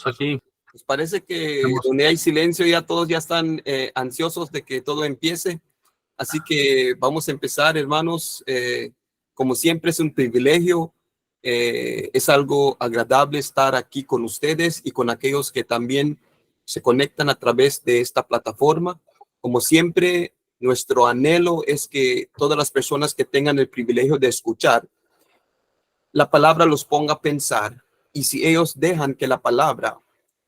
Aquí Pues parece que donde hay silencio ya todos ya están ansiosos de que todo empiece. Así que vamos a empezar, hermanos. Como siempre es un privilegio, es algo agradable estar aquí con ustedes y con aquellos que también se conectan a través de esta plataforma. Como siempre, nuestro anhelo es que todas las personas que tengan el privilegio de escuchar la palabra los ponga a pensar, y si ellos dejan que la palabra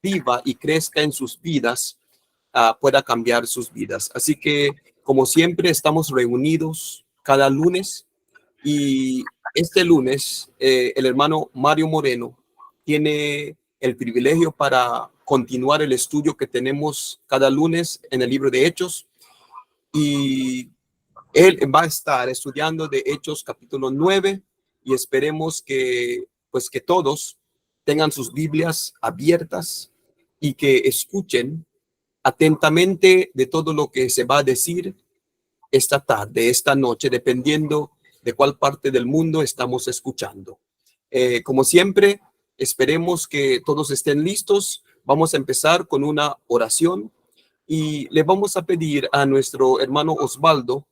viva y crezca en sus vidas, pueda cambiar sus vidas. Así que, como siempre, estamos reunidos cada lunes, y este lunes el hermano Mario Moreno tiene el privilegio para continuar el estudio que tenemos cada lunes en el libro de Hechos, y él va a estar estudiando de Hechos capítulo 9, y esperemos que pues que todos tengan sus Biblias abiertas y que escuchen atentamente de todo lo que se va a decir esta tarde, esta noche, dependiendo de cuál parte del mundo estamos escuchando. Como siempre, esperemos que todos estén listos. Vamos a empezar con una oración y le vamos a pedir a nuestro hermano Osvaldo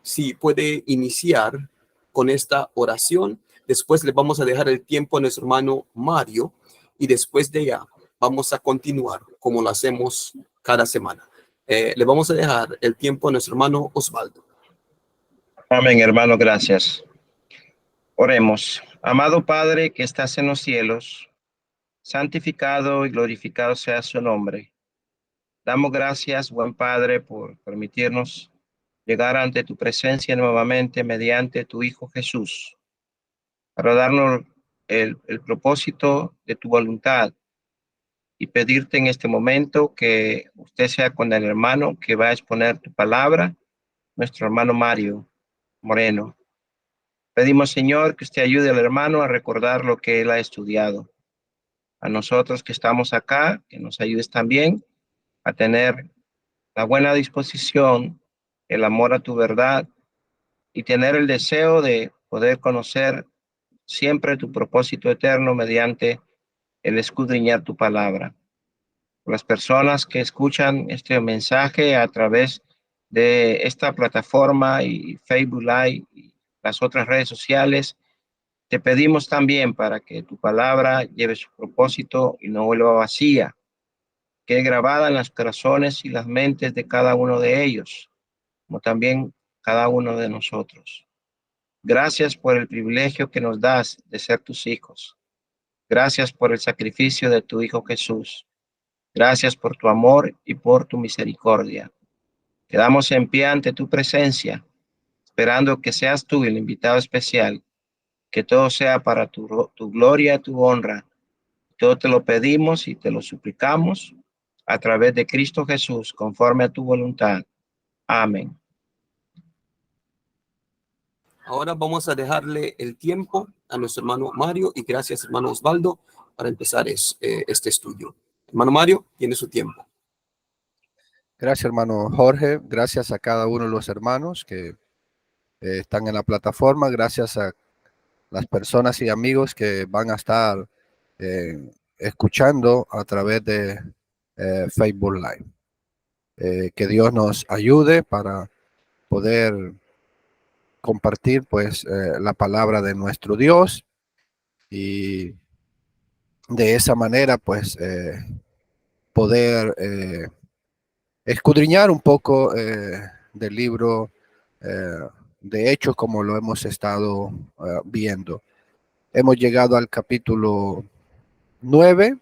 si puede iniciar con esta oración. Después le vamos a dejar el tiempo a nuestro hermano Mario, y después de ella vamos a continuar como lo hacemos cada semana. Le vamos a dejar el tiempo a nuestro hermano Osvaldo. Amén, hermano, gracias. Oremos. Amado Padre que estás en los cielos, santificado y glorificado sea su nombre. Damos gracias, buen Padre, por permitirnos llegar ante tu presencia nuevamente mediante tu Hijo Jesús, para darnos el propósito de tu voluntad, y pedirte en este momento que usted sea con el hermano que va a exponer tu palabra, nuestro hermano Mario Moreno. Pedimos, Señor, que usted ayude al hermano a recordar lo que él ha estudiado. A nosotros que estamos acá, que nos ayudes también a tener la buena disposición, el amor a tu verdad, y tener el deseo de poder conocer siempre tu propósito eterno mediante el escudriñar tu palabra. Las personas que escuchan este mensaje a través de esta plataforma y Facebook Live y las otras redes sociales, te pedimos también para que tu palabra lleve su propósito y no vuelva vacía, quede grabada en los corazones y las mentes de cada uno de ellos, como también cada uno de nosotros. Gracias por el privilegio que nos das de ser tus hijos. Gracias por el sacrificio de tu Hijo Jesús. Gracias por tu amor y por tu misericordia. Quedamos en pie ante tu presencia, esperando que seas tú el invitado especial, que todo sea para tu gloria, tu honra. Todo te lo pedimos y te lo suplicamos a través de Cristo Jesús, conforme a tu voluntad. Amén. Ahora vamos a dejarle el tiempo a nuestro hermano Mario, y gracias, hermano Osvaldo, para empezar este estudio. Hermano Mario, tiene su tiempo. Gracias, hermano Jorge. Gracias a cada uno de los hermanos que están en la plataforma. Gracias a las personas y amigos que van a estar escuchando a través de Facebook Live. Que Dios nos ayude para poder compartir pues la palabra de nuestro Dios, y de esa manera pues poder escudriñar un poco del libro de Hechos, como lo hemos estado viendo. Hemos llegado al capítulo 9.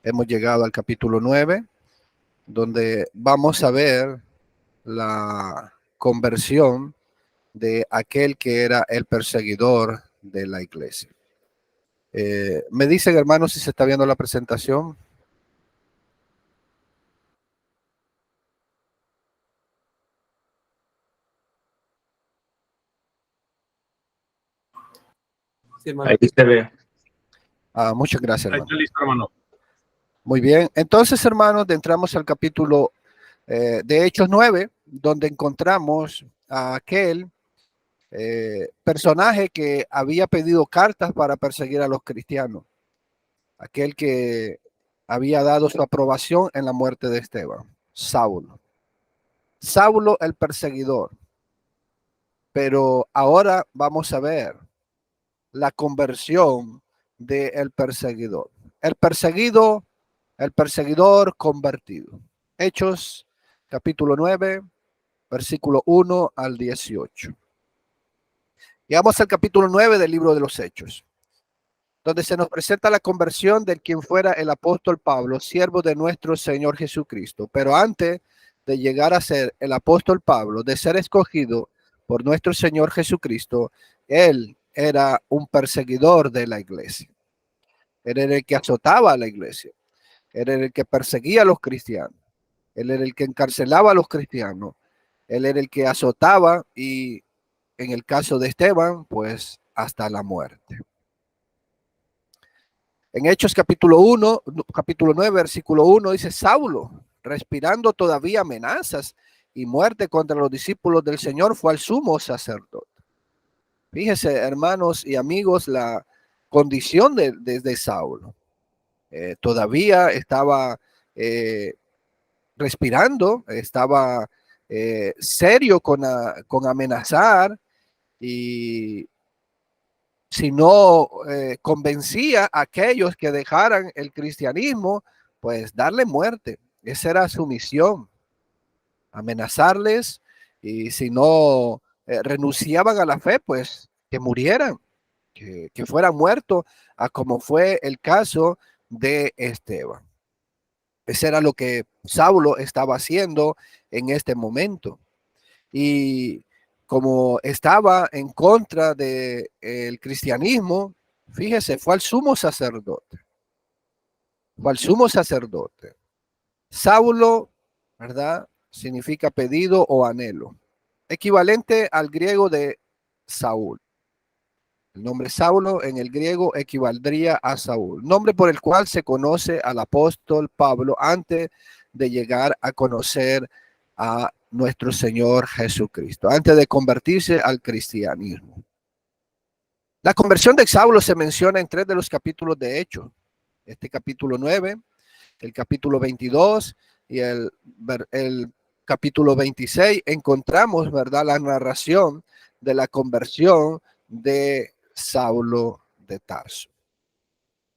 Hemos llegado al capítulo 9, donde vamos a ver la conversión de aquel que era el perseguidor de la iglesia. Me dicen, hermanos, si se está viendo la presentación. Sí, hermano. ahí se ve. Muchas gracias, Ahí hermano. está listo, hermano. Muy bien. Entonces, hermanos, entramos al capítulo de Hechos 9, donde encontramos a aquel personaje que había pedido cartas para perseguir a los cristianos. aquel que había dado su aprobación en la muerte de Esteban, Saulo. Saulo el perseguidor. Pero ahora vamos a ver la conversión del perseguidor. El perseguidor convertido. Hechos capítulo 9, versículo 1 al 18. Y vamos al capítulo 9 del libro de los Hechos, donde se nos presenta la conversión de quien fuera el apóstol Pablo, siervo de nuestro Señor Jesucristo. Pero antes de llegar a ser el apóstol Pablo, de ser escogido por nuestro Señor Jesucristo, él era un perseguidor de la iglesia. Él era el que azotaba a la iglesia. Él era el que perseguía a los cristianos. Él era el que encarcelaba a los cristianos. Él era el que azotaba y en el caso de Esteban, pues hasta la muerte. En Hechos capítulo 9, versículo 1 dice: Saulo, respirando todavía amenazas y muerte contra los discípulos del Señor, fue al sumo sacerdote. Fíjese, hermanos y amigos, la condición de Saulo. Todavía estaba respirando, estaba serio con amenazar, y si no convencía a aquellos que dejaran el cristianismo, pues darle muerte. Esa era su misión, amenazarles, y si no renunciaban a la fe, pues que murieran, que fueran muertos, a como fue el caso de Esteban. Eso era lo que Saulo estaba haciendo en este momento. Y como estaba en contra del cristianismo, fíjese, fue al sumo sacerdote. Fue al sumo sacerdote. Saulo, ¿verdad? Significa pedido o anhelo. Equivalente al griego de Saúl. El nombre Saulo en el griego equivaldría a Saúl, nombre por el cual se conoce al apóstol Pablo antes de llegar a conocer a nuestro Señor Jesucristo, antes de convertirse al cristianismo. La conversión de Saulo se menciona en 3 de los capítulos de Hechos. Este capítulo 9, el capítulo 22 y el capítulo 26, encontramos, ¿verdad?, la narración de la conversión de Saulo de Tarso.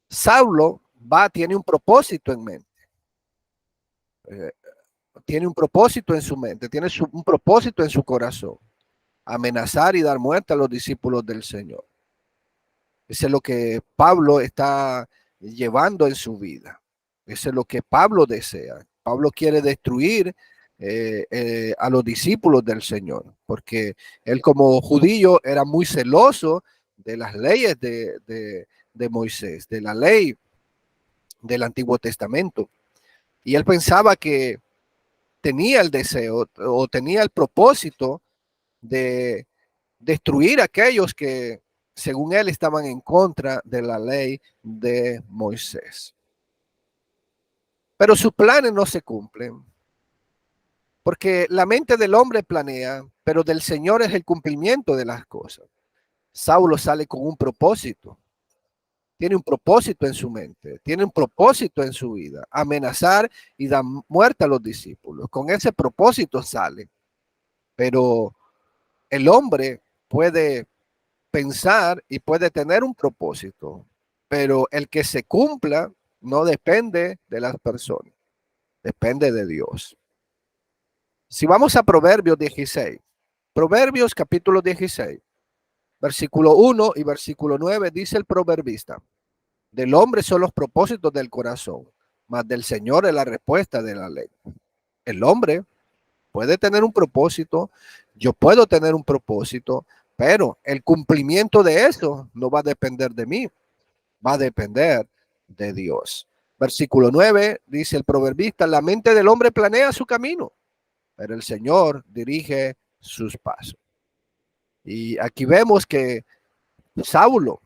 Saulo tiene un propósito en mente. Tiene un propósito en su mente, tiene un propósito en su corazón: amenazar y dar muerte a los discípulos del Señor. Eso es lo que Pablo está llevando en su vida. Eso es lo que Pablo desea. Pablo quiere destruir a los discípulos del Señor, porque él como judío era muy celoso de las leyes de Moisés, de la ley del Antiguo Testamento. Y él pensaba que tenía el deseo o tenía el propósito de destruir a aquellos que, según él, estaban en contra de la ley de Moisés. Pero sus planes no se cumplen, porque la mente del hombre planea, pero del Señor es el cumplimiento de las cosas. Saulo sale con un propósito. Tiene un propósito en su mente, tiene un propósito en su vida: amenazar y dar muerte a los discípulos. Con ese propósito sale. Pero el hombre puede pensar y puede tener un propósito, pero el que se cumpla no depende de las personas, depende de Dios. Si vamos a Proverbios 16, Proverbios capítulo 16, versículo 1 y versículo 9, dice el proverbista: del hombre son los propósitos del corazón, mas del Señor es la respuesta de la ley. El hombre puede tener un propósito, yo puedo tener un propósito, pero el cumplimiento de eso no va a depender de mí, va a depender de Dios. Versículo 9 dice el proverbista: la mente del hombre planea su camino, pero el Señor dirige sus pasos. Y aquí vemos que Saulo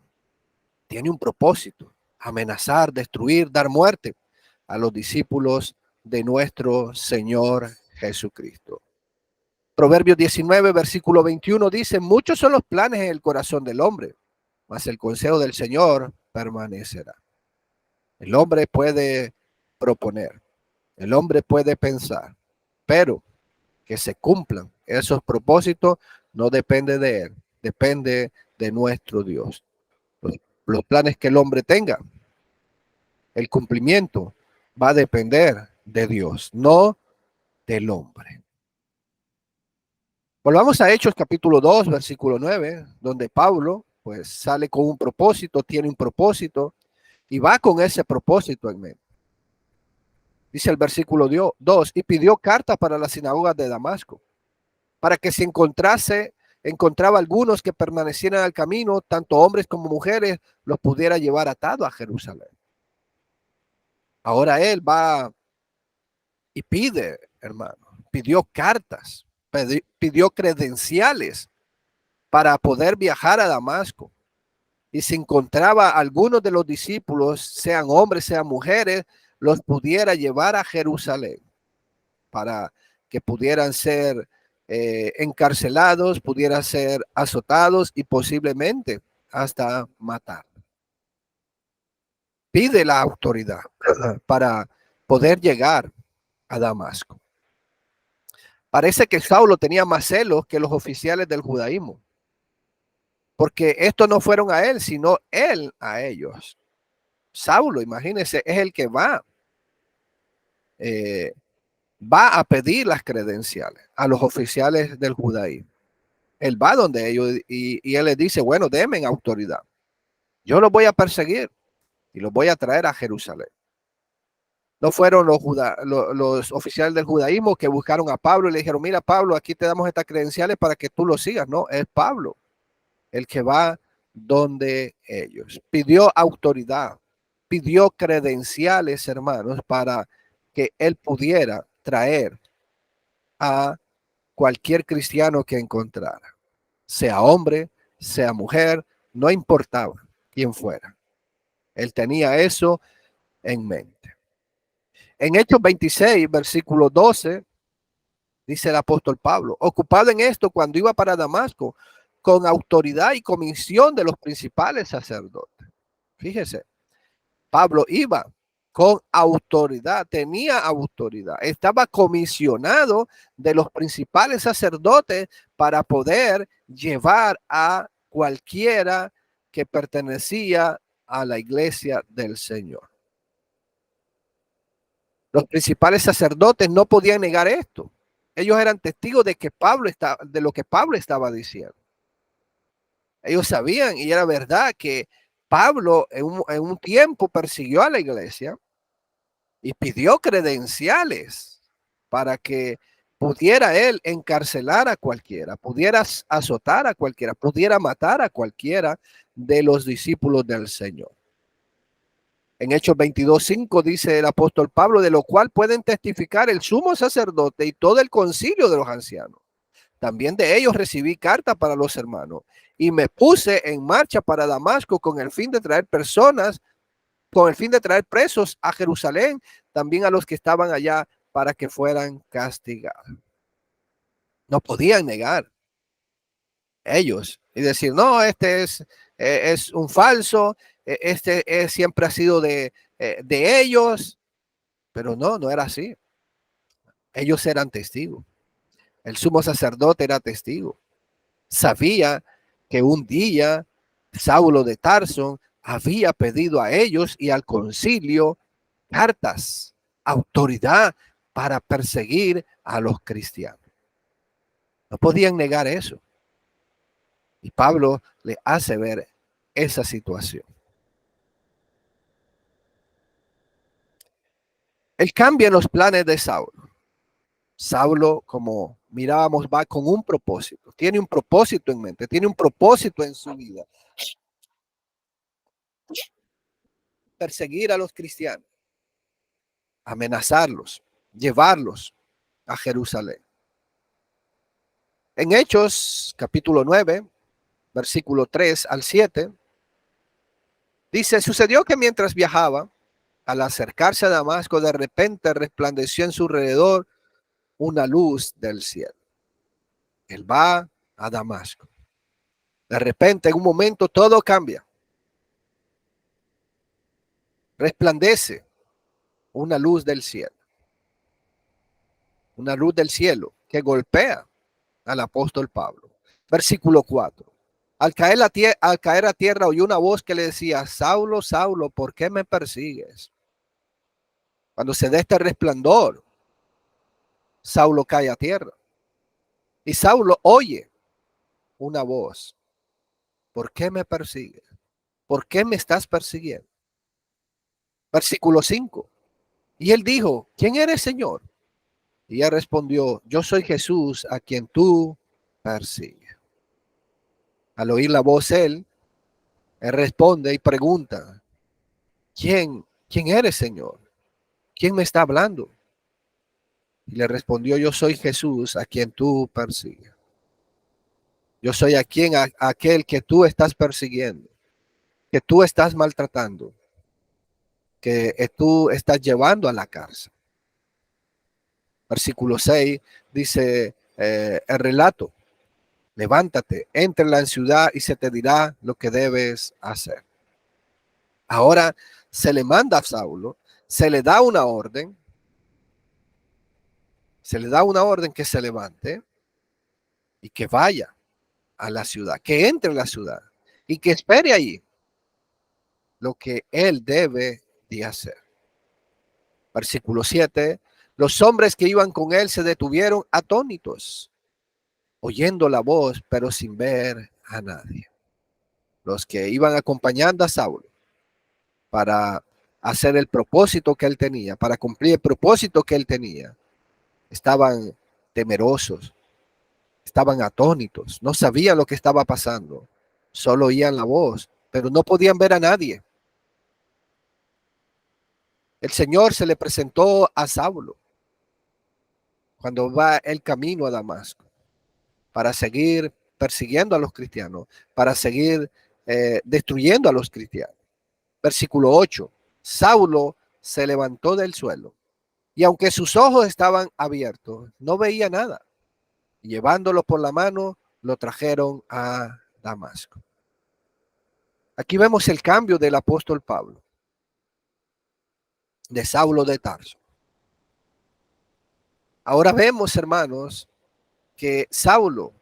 tiene un propósito: amenazar, destruir, dar muerte a los discípulos de nuestro Señor Jesucristo. Proverbios 19, versículo 21 dice: muchos son los planes en el corazón del hombre, mas el consejo del Señor permanecerá. El hombre puede proponer, el hombre puede pensar, pero que se cumplan esos propósitos no depende de él, depende de nuestro Dios. Los planes que el hombre tenga, el cumplimiento va a depender de Dios, no del hombre. Volvamos a Hechos capítulo 2, versículo 9, donde Pablo pues sale con un propósito, tiene un propósito y va con ese propósito en mente. Dice el versículo 2, y pidió cartas para las sinagogas de Damasco, para que si encontraba algunos que permanecieran al camino, tanto hombres como mujeres, los pudiera llevar atados a Jerusalén. Ahora él va y pide, hermano, pidió cartas, pidió credenciales para poder viajar a Damasco. Y si encontraba algunos de los discípulos, sean hombres, sean mujeres, los pudiera llevar a Jerusalén para que pudieran ser encarcelados, pudieran ser azotados y posiblemente hasta matar. Pide la autoridad para poder llegar a Damasco. Parece que Saulo tenía más celos que los oficiales del judaísmo, porque estos no fueron a él, sino él a ellos. Saulo, imagínense, es el que va a pedir las credenciales a los oficiales del judaísmo. Él va donde ellos y él les dice, bueno, denme autoridad. Yo los voy a perseguir y los voy a traer a Jerusalén. No fueron los oficiales del judaísmo que buscaron a Pablo y le dijeron, mira Pablo, aquí te damos estas credenciales para que tú lo sigas. No, es Pablo el que va donde ellos. Pidió autoridad, pidió credenciales, hermanos, para que él pudiera traer a cualquier cristiano que encontrara, sea hombre, sea mujer, no importaba quién fuera. Él tenía eso en mente. En Hechos 26, versículo 12, dice el apóstol Pablo, ocupado en esto cuando iba para Damasco, con autoridad y comisión de los principales sacerdotes. Fíjese, Pablo iba con autoridad, tenía autoridad, estaba comisionado de los principales sacerdotes para poder llevar a cualquiera que pertenecía a la iglesia del Señor. Los principales sacerdotes no podían negar esto. Ellos eran testigos de lo que Pablo estaba diciendo. Ellos sabían y era verdad que Pablo en un tiempo persiguió a la iglesia y pidió credenciales para que pudiera él encarcelar a cualquiera, pudiera azotar a cualquiera, pudiera matar a cualquiera de los discípulos del Señor. En Hechos 22:5 dice el apóstol Pablo, de lo cual pueden testificar el sumo sacerdote y todo el concilio de los ancianos. También de ellos recibí carta para los hermanos y me puse en marcha para Damasco con el fin de traer presos a Jerusalén, también a los que estaban allá para que fueran castigados. No podían negar ellos y decir, no, este es un falso, siempre ha sido de ellos, pero no era así. Ellos eran testigos. El sumo sacerdote era testigo. Sabía que un día Saulo de Tarso había pedido a ellos y al concilio cartas, autoridad para perseguir a los cristianos. No podían negar eso. Y Pablo le hace ver esa situación. Él cambia los planes de Saulo. Saulo, como mirábamos, va con un propósito. Tiene un propósito en mente, tiene un propósito en su vida. Perseguir a los cristianos, amenazarlos, llevarlos a Jerusalén. En Hechos, capítulo 9, versículo 3 al 7, dice, sucedió que mientras viajaba, al acercarse a Damasco, de repente resplandeció en su alrededor una luz del cielo. Él va a Damasco. De repente, en un momento, todo cambia. resplandece una luz del cielo. Una luz del cielo que golpea al apóstol Pablo. Versículo 4. Al caer a tierra oyó una voz que le decía: Saulo, Saulo, ¿por qué me persigues? Cuando se da este resplandor, Saulo cae a tierra. Y Saulo oye una voz: ¿por qué me persigues? ¿Por qué me estás persiguiendo? Versículo 5. Y él dijo: ¿quién eres, Señor? Y ella respondió: yo soy Jesús a quien tú persigues. Al oír la voz él responde y pregunta: ¿quién eres, Señor? ¿Quién me está hablando? Y le respondió: yo soy Jesús a quien tú persigues. Yo soy aquel que tú estás persiguiendo, que tú estás maltratando, que tú estás llevando a la cárcel. Versículo 6 dice el relato: levántate, entra en la ciudad y se te dirá lo que debes hacer. Ahora se le manda a Saulo, se le da una orden, que se levante y que vaya a la ciudad, que entre en la ciudad y que espere allí lo que él debe de hacer. Versículo 7, los hombres que iban con él se detuvieron atónitos, oyendo la voz, pero sin ver a nadie. Los que iban acompañando a Saulo para hacer el propósito que él tenía, para cumplir el propósito que él tenía, estaban temerosos, estaban atónitos, no sabían lo que estaba pasando, solo oían la voz, pero no podían ver a nadie. El Señor se le presentó a Saulo cuando va el camino a Damasco para seguir persiguiendo a los cristianos, para seguir destruyendo a los cristianos. Versículo 8, Saulo se levantó del suelo y aunque sus ojos estaban abiertos, no veía nada. Llevándolo por la mano, lo trajeron a Damasco. Aquí vemos el cambio del apóstol Pablo, de Saulo de Tarso. Ahora vemos, hermanos, que Saulo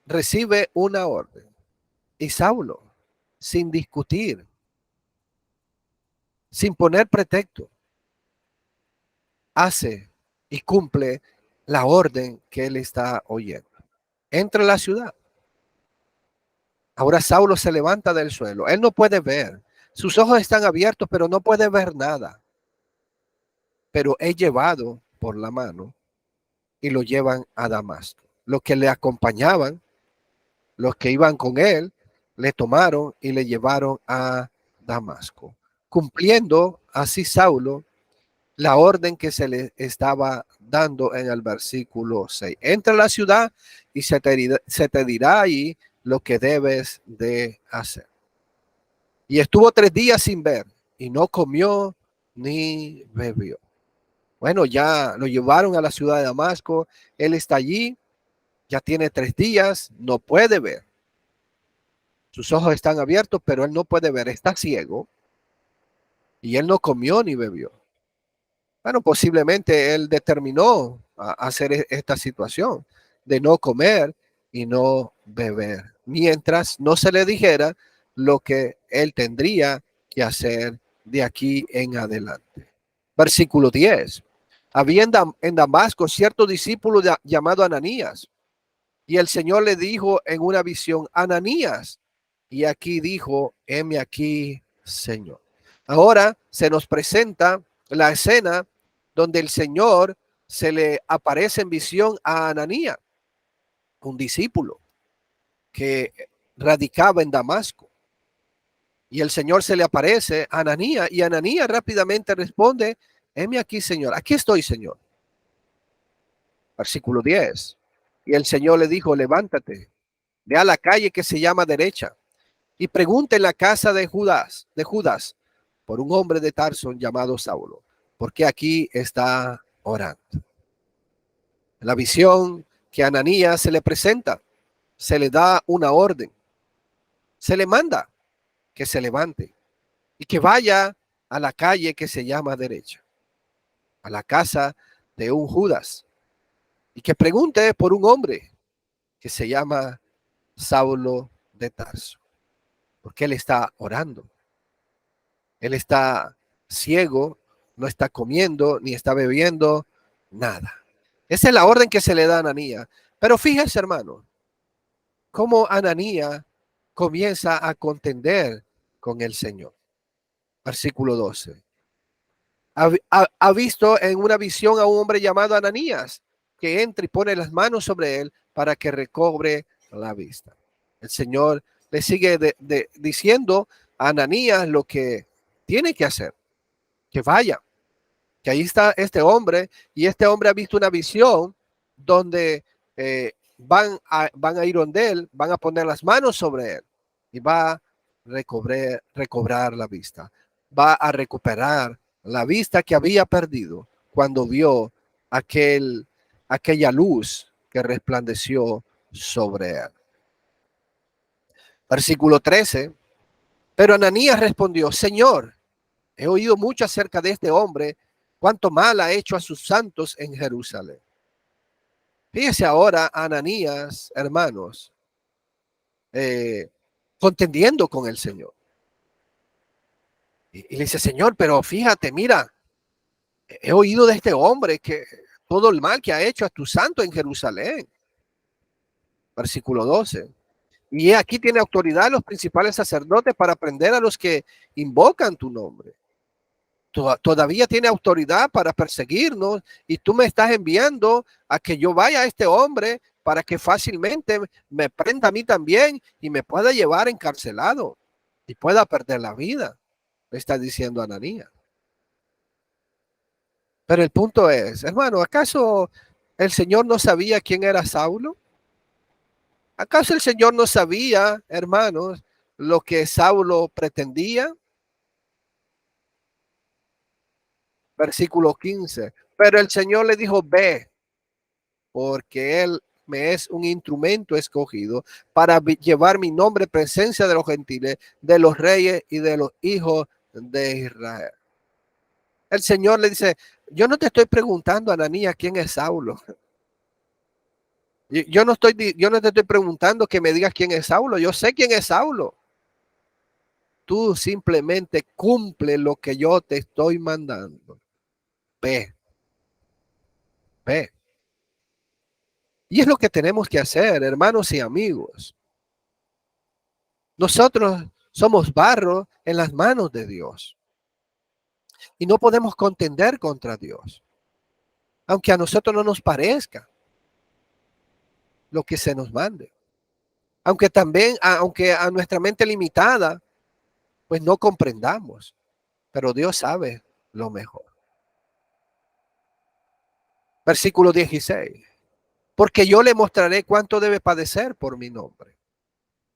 recibe una orden y Saulo, sin discutir, sin poner pretexto, hace y cumple la orden que él está oyendo. Entra a la ciudad. Ahora Saulo se levanta del suelo. Él no puede ver. Sus ojos están abiertos, pero no puede ver nada. Pero es llevado por la mano y lo llevan a Damasco. Los que le acompañaban, los que iban con él, le tomaron y le llevaron a Damasco, cumpliendo así Saulo la orden que se le estaba dando en el versículo 6. Entra a la ciudad y se te dirá ahí lo que debes de hacer. Y estuvo 3 días sin ver y no comió ni bebió. Bueno, ya lo llevaron a la ciudad de Damasco. Él está allí, ya tiene 3 días, no puede ver. Sus ojos están abiertos, pero él no puede ver, está ciego. Y él no comió ni bebió. Bueno, posiblemente él determinó hacer esta situación de no comer y no beber, mientras no se le dijera lo que él tendría que hacer de aquí en adelante. Versículo 10. Había en Damasco cierto discípulo llamado Ananías, y el Señor le dijo en una visión: Ananías. Y aquí dijo: heme aquí, Señor. Ahora se nos presenta la escena donde el Señor se le aparece en visión a Ananías, un discípulo que radicaba en Damasco. Y el Señor se le aparece a Ananías y Ananías rápidamente responde: heme aquí, Señor. Aquí estoy, Señor. Versículo 10. Y el Señor le dijo: levántate, ve a la calle que se llama Derecha y pregunta en la casa de Judas por un hombre de Tarso llamado Saulo, porque aquí está orando. La visión que a Ananías se le presenta, se le da una orden, se le manda que se levante y que vaya a la calle que se llama derecha, a la casa de un Judas, y que pregunte por un hombre que se llama Saulo de Tarso, porque él está orando. Él está ciego, no está comiendo, ni está bebiendo, nada. Esa es la orden que se le da a Ananías. Pero fíjense, hermano, cómo Ananías comienza a contender con el Señor. Versículo 12. Ha visto en una visión a un hombre llamado Ananías, que entra y pone las manos sobre él para que recobre la vista. El Señor le sigue diciendo a Ananías lo que tiene que hacer, que vaya, que ahí está este hombre, y este hombre ha visto una visión donde van a ir donde él, van a poner las manos sobre él y va a recobrar la vista, va a recuperar la vista que había perdido cuando vio aquella luz que resplandeció sobre él. Versículo 13. Pero Ananías respondió: Señor, he oído mucho acerca de este hombre, cuánto mal ha hecho a sus santos en Jerusalén. Fíjese ahora Ananías, hermanos, contendiendo con el Señor. Y le dice: Señor, pero fíjate, mira, he oído de este hombre que todo el mal que ha hecho a tu santo en Jerusalén. Versículo 12. Y aquí tiene autoridad los principales sacerdotes para prender a los que invocan tu nombre. Todavía tiene autoridad para perseguirnos, y tú me estás enviando a que yo vaya a este hombre para que fácilmente me prenda a mí también y me pueda llevar encarcelado y pueda perder la vida, le está diciendo Ananías. Pero el punto es, hermano, ¿acaso el Señor no sabía quién era Saulo? ¿Acaso el Señor no sabía, hermanos, lo que Saulo pretendía? Versículo 15. Pero el Señor le dijo: ve, porque él me es un instrumento escogido para llevar mi nombre en presencia de los gentiles, de los reyes y de los hijos de Israel. El Señor le dice: yo no te estoy preguntando, Ananías, quién es Saulo. Yo no te estoy preguntando que me digas quién es Saulo. Yo sé quién es Saulo. Tú simplemente cumple lo que yo te estoy mandando. Ve. Ve. Y es lo que tenemos que hacer, hermanos y amigos. Nosotros somos barro en las manos de Dios y no podemos contender contra Dios, aunque a nosotros no nos parezca lo que se nos mande. Aunque a nuestra mente limitada, pues no comprendamos, pero Dios sabe lo mejor. Versículo 16. Porque yo le mostraré cuánto debe padecer por mi nombre.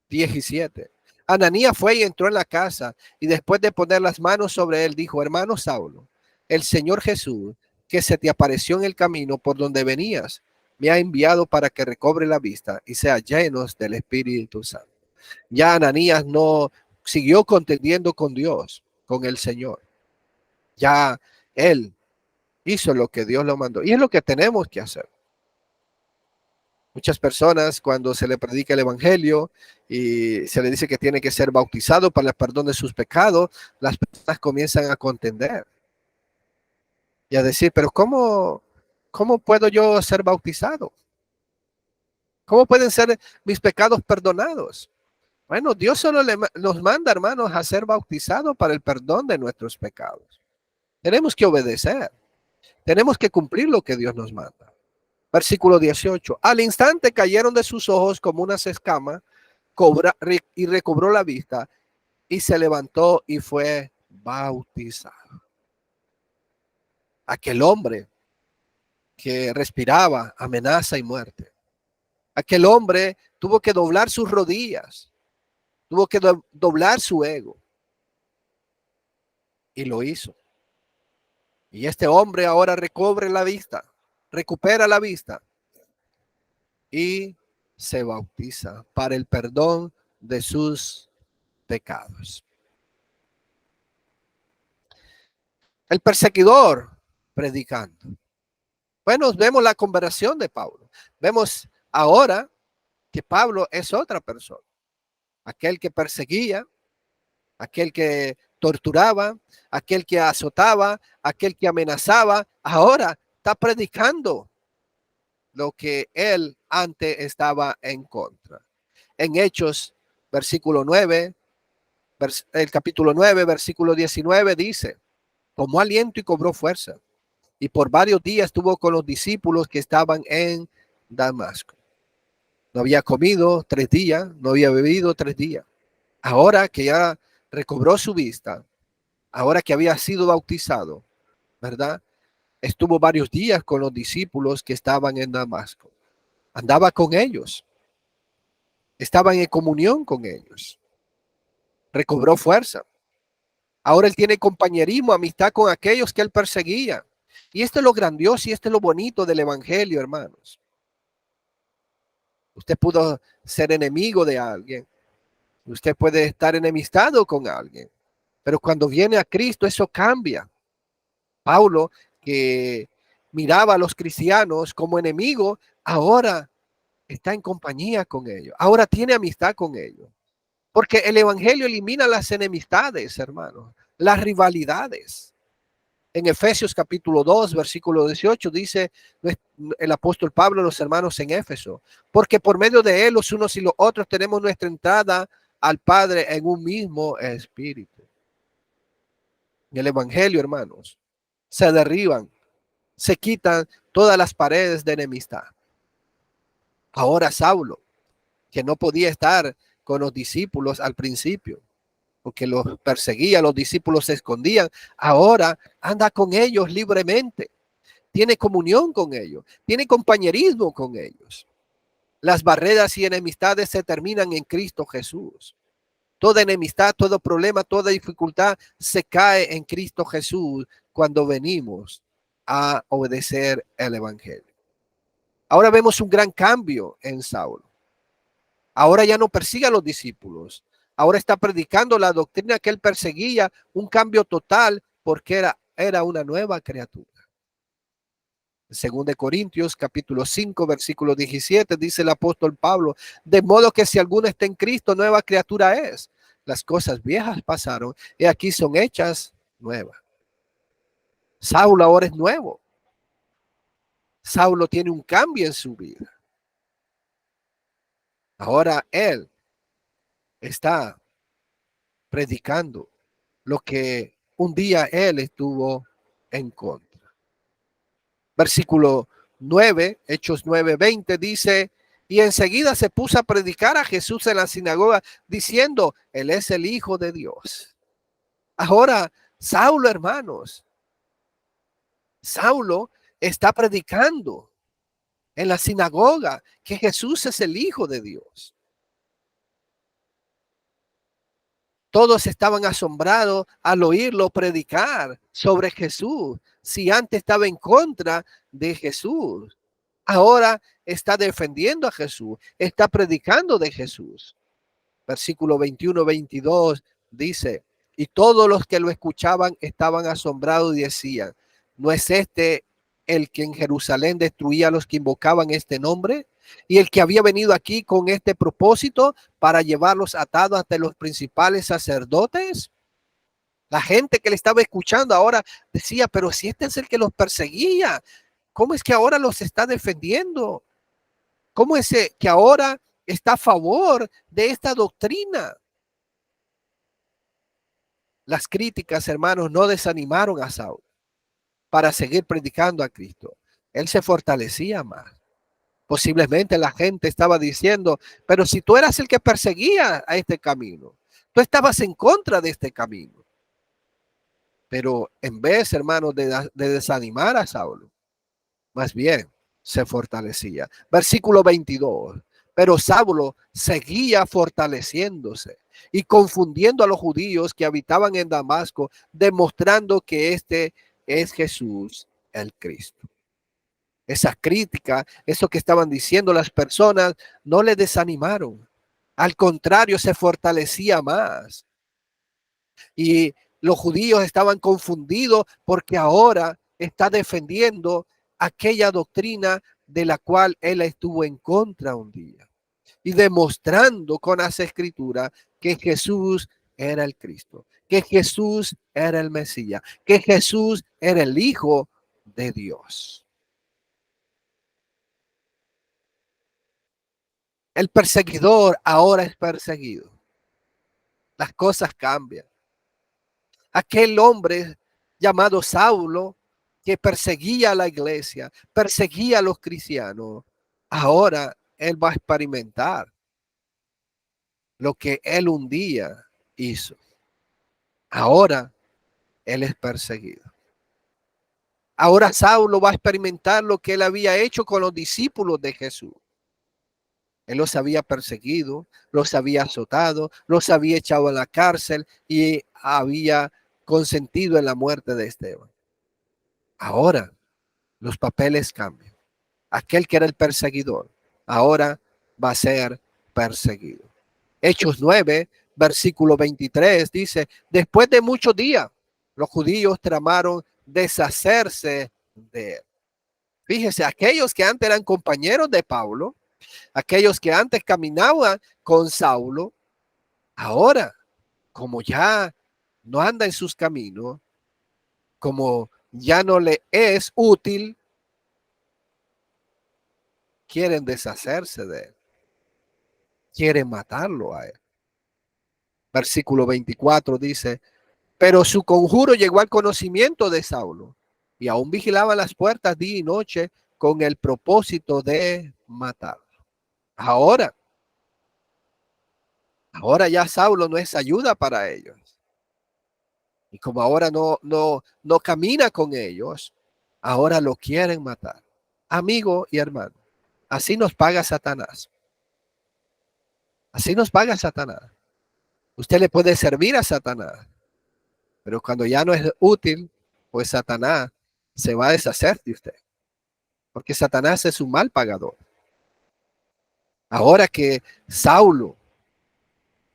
17. Ananías fue y entró en la casa, y después de poner las manos sobre él, dijo: hermano Saulo, el Señor Jesús, que se te apareció en el camino por donde venías, me ha enviado para que recobre la vista y sea llenos del Espíritu Santo. Ya Ananías no siguió contendiendo con Dios, con el Señor. Ya él hizo lo que Dios lo mandó, y es lo que tenemos que hacer. Muchas personas, cuando se le predica el evangelio y se le dice que tiene que ser bautizado para el perdón de sus pecados, las personas comienzan a contender y a decir: pero ¿cómo puedo yo ser bautizado? ¿Cómo pueden ser mis pecados perdonados? Bueno, Dios solo nos manda, hermanos, a ser bautizados para el perdón de nuestros pecados. Tenemos que obedecer. Tenemos que cumplir lo que Dios nos manda. Versículo 18. Al instante cayeron de sus ojos como unas escamas y recobró la vista y se levantó y fue bautizado. Aquel hombre que respiraba amenaza y muerte. Aquel hombre tuvo que doblar sus rodillas, tuvo que doblar su ego, y lo hizo. Y este hombre ahora recupera la vista y se bautiza para el perdón de sus pecados. El perseguidor predicando. Bueno, vemos la conversión de Pablo. Vemos ahora que Pablo es otra persona. Aquel que perseguía, aquel que torturaba, aquel que azotaba, aquel que amenazaba, ahora está predicando lo que él antes estaba en contra. En Hechos, versículo 9, el capítulo 9, versículo 19 dice, tomó aliento y cobró fuerza, y por varios días estuvo con los discípulos que estaban en Damasco. No había comido 3 días, no había bebido 3 días. Ahora que ya recobró su vista, ahora que había sido bautizado, ¿verdad? Estuvo varios días con los discípulos que estaban en Damasco. Andaba con ellos. Estaba en comunión con ellos. Recobró fuerza. Ahora él tiene compañerismo, amistad con aquellos que él perseguía. Y esto es lo grandioso y esto es lo bonito del evangelio, hermanos. Usted pudo ser enemigo de alguien. Usted puede estar enemistado con alguien. Pero cuando viene a Cristo, eso cambia. Pablo, que miraba a los cristianos como enemigos, ahora está en compañía con ellos. Ahora tiene amistad con ellos. Porque el evangelio elimina las enemistades, hermanos, las rivalidades. En Efesios capítulo 2, versículo 18, dice el apóstol Pablo a los hermanos en Éfeso, porque por medio de él los unos y los otros tenemos nuestra entrada al Padre en un mismo espíritu. En el evangelio, hermanos, se derriban, se quitan todas las paredes de enemistad. Ahora Saulo, que no podía estar con los discípulos al principio, porque los perseguía, los discípulos se escondían, ahora anda con ellos libremente, tiene comunión con ellos, tiene compañerismo con ellos. Las barreras y enemistades se terminan en Cristo Jesús. Toda enemistad, todo problema, toda dificultad se cae en Cristo Jesús cuando venimos a obedecer el evangelio. Ahora vemos un gran cambio en Saulo. Ahora ya no persigue a los discípulos. Ahora está predicando la doctrina que él perseguía, un cambio total porque era una nueva criatura. Según de Corintios capítulo 5 versículo 17 dice el apóstol Pablo, de modo que si alguno está en Cristo, nueva criatura es. Las cosas viejas pasaron y aquí son hechas nuevas. Saulo ahora es nuevo. Saulo tiene un cambio en su vida. Ahora él está predicando lo que un día él estuvo en contra. Versículo 9, Hechos 9:20 dice, y enseguida se puso a predicar a Jesús en la sinagoga diciendo, él es el Hijo de Dios. Ahora, Saulo, hermanos, Saulo está predicando en la sinagoga que Jesús es el Hijo de Dios. Todos estaban asombrados al oírlo predicar sobre Jesús. Si antes estaba en contra de Jesús, ahora está defendiendo a Jesús, está predicando de Jesús. Versículo 21-22 dice, y todos los que lo escuchaban estaban asombrados y decían, ¿no es este el que en Jerusalén destruía a los que invocaban este nombre? Y el que había venido aquí con este propósito para llevarlos atados ante los principales sacerdotes. La gente que le estaba escuchando ahora decía, pero si este es el que los perseguía, ¿cómo es que ahora los está defendiendo? ¿Cómo es que ahora está a favor de esta doctrina? Las críticas, hermanos, no desanimaron a Saulo para seguir predicando a Cristo. Él se fortalecía más. Posiblemente la gente estaba diciendo, pero si tú eras el que perseguía a este camino, tú estabas en contra de este camino. Pero en vez, hermanos, de desanimar a Saulo, más bien se fortalecía. Versículo 22. Pero Saulo seguía fortaleciéndose y confundiendo a los judíos que habitaban en Damasco, demostrando que este es Jesús el Cristo. Esa crítica, eso que estaban diciendo las personas, no le desanimaron. Al contrario, se fortalecía más. Y Los judíos estaban confundidos porque ahora está defendiendo aquella doctrina de la cual él estuvo en contra un día y demostrando con las escrituras que Jesús era el Cristo, que Jesús era el Mesías, que Jesús era el Hijo de Dios. El perseguidor ahora es perseguido. Las cosas cambian. Aquel hombre llamado Saulo, que perseguía a la iglesia, perseguía a los cristianos, ahora él va a experimentar lo que él un día hizo. Ahora él es perseguido. Ahora Saulo va a experimentar lo que él había hecho con los discípulos de Jesús. Él los había perseguido, los había azotado, los había echado a la cárcel y había consentido en la muerte de Esteban. Ahora los papeles cambian. Aquel que era el perseguidor ahora va a ser perseguido. Hechos 9, versículo 23 dice: después de muchos días, los judíos tramaron deshacerse de él. Fíjese, aquellos que antes eran compañeros de Pablo, aquellos que antes caminaban con Saulo, ahora, como ya no anda en sus caminos, como ya no le es útil, quieren deshacerse de él. Quieren matarlo a él. Versículo 24 dice: pero su conjuro llegó al conocimiento de Saulo y aún vigilaba las puertas día y noche con el propósito de matarlo. Ahora ya Saulo no es ayuda para ellos. Y como ahora no camina con ellos, ahora lo quieren matar. Amigo y hermano, así nos paga Satanás. Así nos paga Satanás. Usted le puede servir a Satanás, pero cuando ya no es útil, pues Satanás se va a deshacer de usted. Porque Satanás es un mal pagador. Ahora que Saulo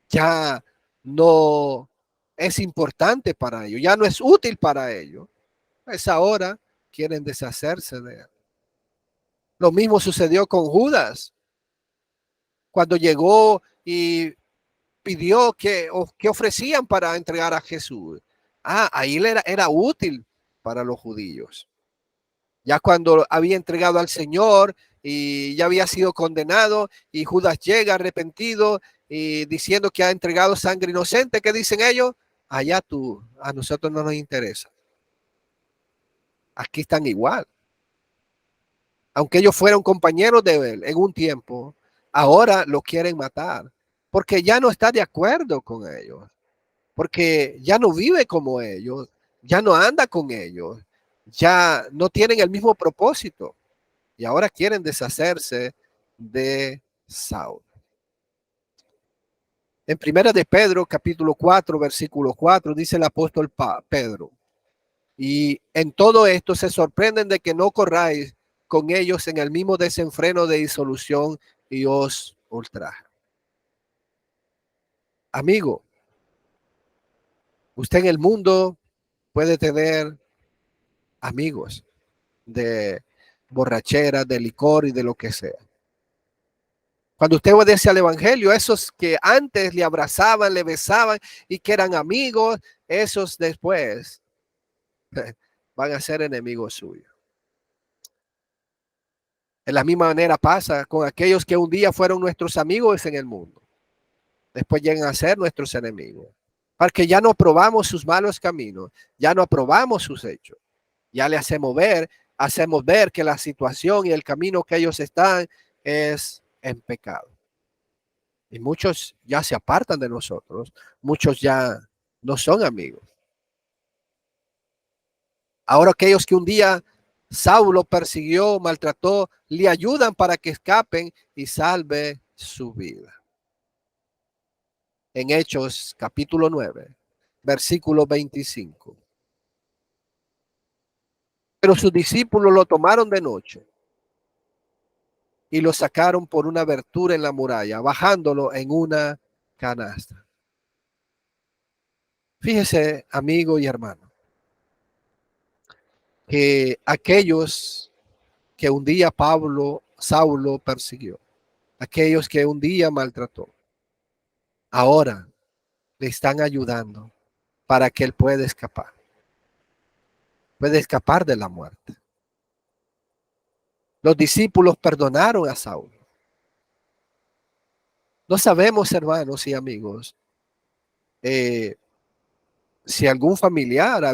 ya no es importante para ellos, ya no es útil para ellos, pues ahora quieren deshacerse de él. Lo mismo sucedió con Judas, cuando llegó y pidió que ofrecían para entregar a Jesús. Ahí era útil para los judíos. Ya cuando había entregado al Señor y ya había sido condenado y Judas llega arrepentido y diciendo que ha entregado sangre inocente, ¿qué dicen ellos? Allá tú, a nosotros no nos interesa. Aquí están igual. Aunque ellos fueron compañeros de él en un tiempo, ahora lo quieren matar porque ya no está de acuerdo con ellos, porque ya no vive como ellos, ya no anda con ellos, ya no tienen el mismo propósito y ahora quieren deshacerse de Saulo. En primera de Pedro, capítulo 4, versículo 4, dice el apóstol Pedro: y en todo esto se sorprenden de que no corráis con ellos en el mismo desenfreno de disolución y os ultraja. Amigo, usted en el mundo puede tener amigos de borrachera, de licor y de lo que sea. Cuando usted obedece al evangelio, esos que antes le abrazaban, le besaban y que eran amigos, esos después van a ser enemigos suyos. De la misma manera pasa con aquellos que un día fueron nuestros amigos en el mundo. Después llegan a ser nuestros enemigos. Porque ya no aprobamos sus malos caminos, ya no aprobamos sus hechos. Ya le hacemos ver que la situación y el camino que ellos están es en pecado. Y muchos ya se apartan de nosotros, muchos ya no son amigos. Ahora aquellos que un día Saulo persiguió, maltrató, le ayudan para que escapen y salve su vida. En Hechos capítulo 9, versículo 25. Pero sus discípulos lo tomaron de noche y lo sacaron por una abertura en la muralla, bajándolo en una canasta. Fíjese, amigo y hermano, que aquellos que un día Saulo persiguió, aquellos que un día maltrató, ahora le están ayudando para que él puede escapar de la muerte. Los discípulos perdonaron a Saulo. No sabemos, hermanos y amigos, si algún familiar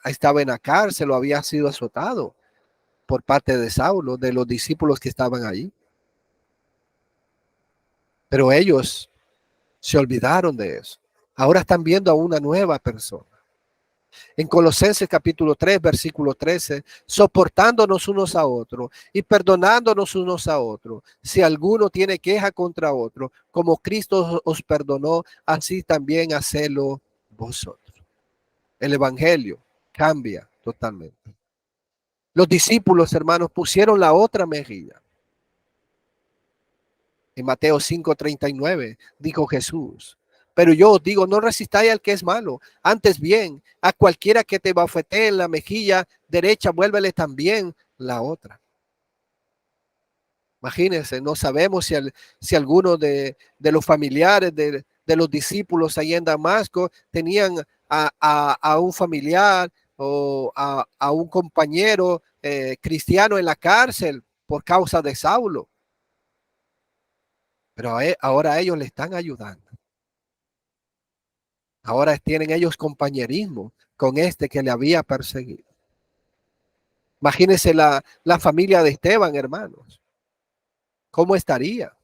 estaba en la cárcel o había sido azotado por parte de Saulo, de los discípulos que estaban allí. Pero ellos se olvidaron de eso. Ahora están viendo a una nueva persona. En Colosenses capítulo 3, versículo 13, soportándonos unos a otros y perdonándonos unos a otros. Si alguno tiene queja contra otro, como Cristo os perdonó, así también hacedlo vosotros. El evangelio cambia totalmente. Los discípulos, hermanos, pusieron la otra mejilla. En Mateo 5:39 dijo Jesús: pero yo os digo, no resistáis al que es malo, antes bien, a cualquiera que te bofetee en la mejilla derecha, vuélvele también la otra. Imagínense, no sabemos si alguno de los familiares de los discípulos ahí en Damasco tenían a un familiar o a un compañero cristiano en la cárcel por causa de Saulo. Pero ahora ellos le están ayudando. Ahora tienen ellos compañerismo con este que le había perseguido. Imagínense la familia de Esteban, hermanos. ¿Cómo estaría?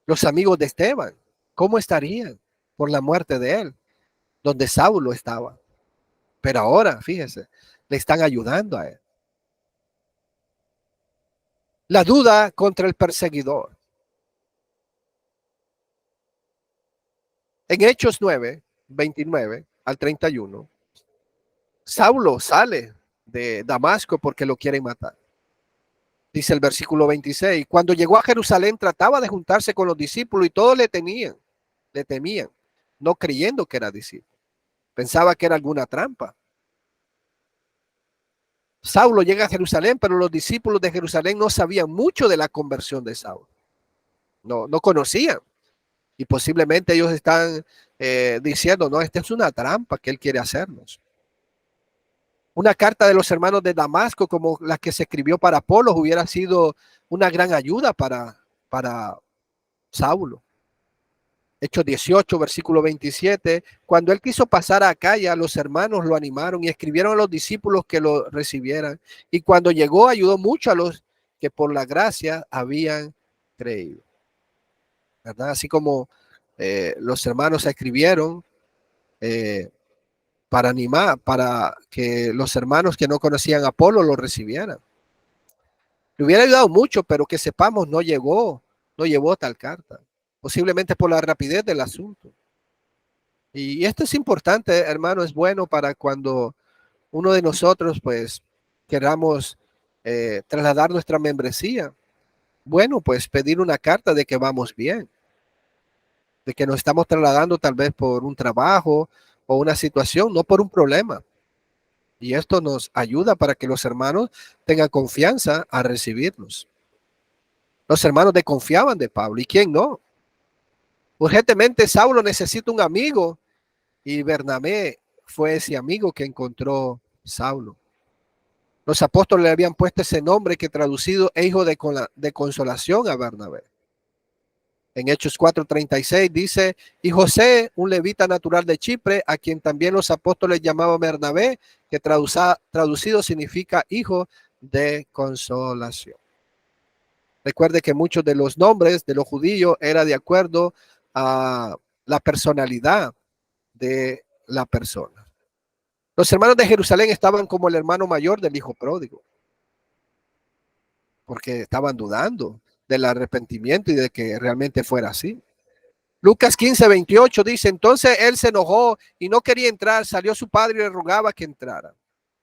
Los amigos de Esteban, ¿cómo estarían por la muerte de él? Donde Saulo estaba. Pero ahora, fíjese, le están ayudando a él. La duda contra el perseguidor. En Hechos 9, 29 al 31, Saulo sale de Damasco porque lo quieren matar. Dice el versículo 26, cuando llegó a Jerusalén trataba de juntarse con los discípulos y todos le temían, no creyendo que era discípulo. Pensaba que era alguna trampa. Saulo llega a Jerusalén, pero los discípulos de Jerusalén no sabían mucho de la conversión de Saulo. No conocían. Y posiblemente ellos están diciendo, no, esta es una trampa que él quiere hacernos. Una carta de los hermanos de Damasco, como la que se escribió para Apolos, hubiera sido una gran ayuda para Saulo. Hechos 18, versículo 27, cuando él quiso pasar a Acaya, los hermanos lo animaron y escribieron a los discípulos que lo recibieran. Y cuando llegó, ayudó mucho a los que por la gracia habían creído. ¿Verdad? Así como los hermanos escribieron para animar, para que los hermanos que no conocían a Apolo lo recibieran. Le hubiera ayudado mucho, pero que sepamos, no llevó tal carta. Posiblemente por la rapidez del asunto. Y esto es importante, hermano, es bueno para cuando uno de nosotros, pues, queramos trasladar nuestra membresía. Bueno, pues pedir una carta de que vamos bien, de que nos estamos trasladando tal vez por un trabajo o una situación, no por un problema. Y esto nos ayuda para que los hermanos tengan confianza a recibirnos. Los hermanos desconfiaban de Pablo, ¿y quién no? Urgentemente Saulo necesita un amigo y Bernabé fue ese amigo que encontró Saulo. Los apóstoles le habían puesto ese nombre que traducido es hijo de consolación a Bernabé. En Hechos 4:36 dice, y José, un levita natural de Chipre, a quien también los apóstoles llamaban Bernabé, que traducido significa hijo de consolación. Recuerde que muchos de los nombres de los judíos era de acuerdo a la personalidad de la persona. Los hermanos de Jerusalén estaban como el hermano mayor del hijo pródigo, porque estaban dudando del arrepentimiento y de que realmente fuera así. Lucas 15:28 dice, entonces él se enojó y no quería entrar, salió su padre y le rogaba que entrara.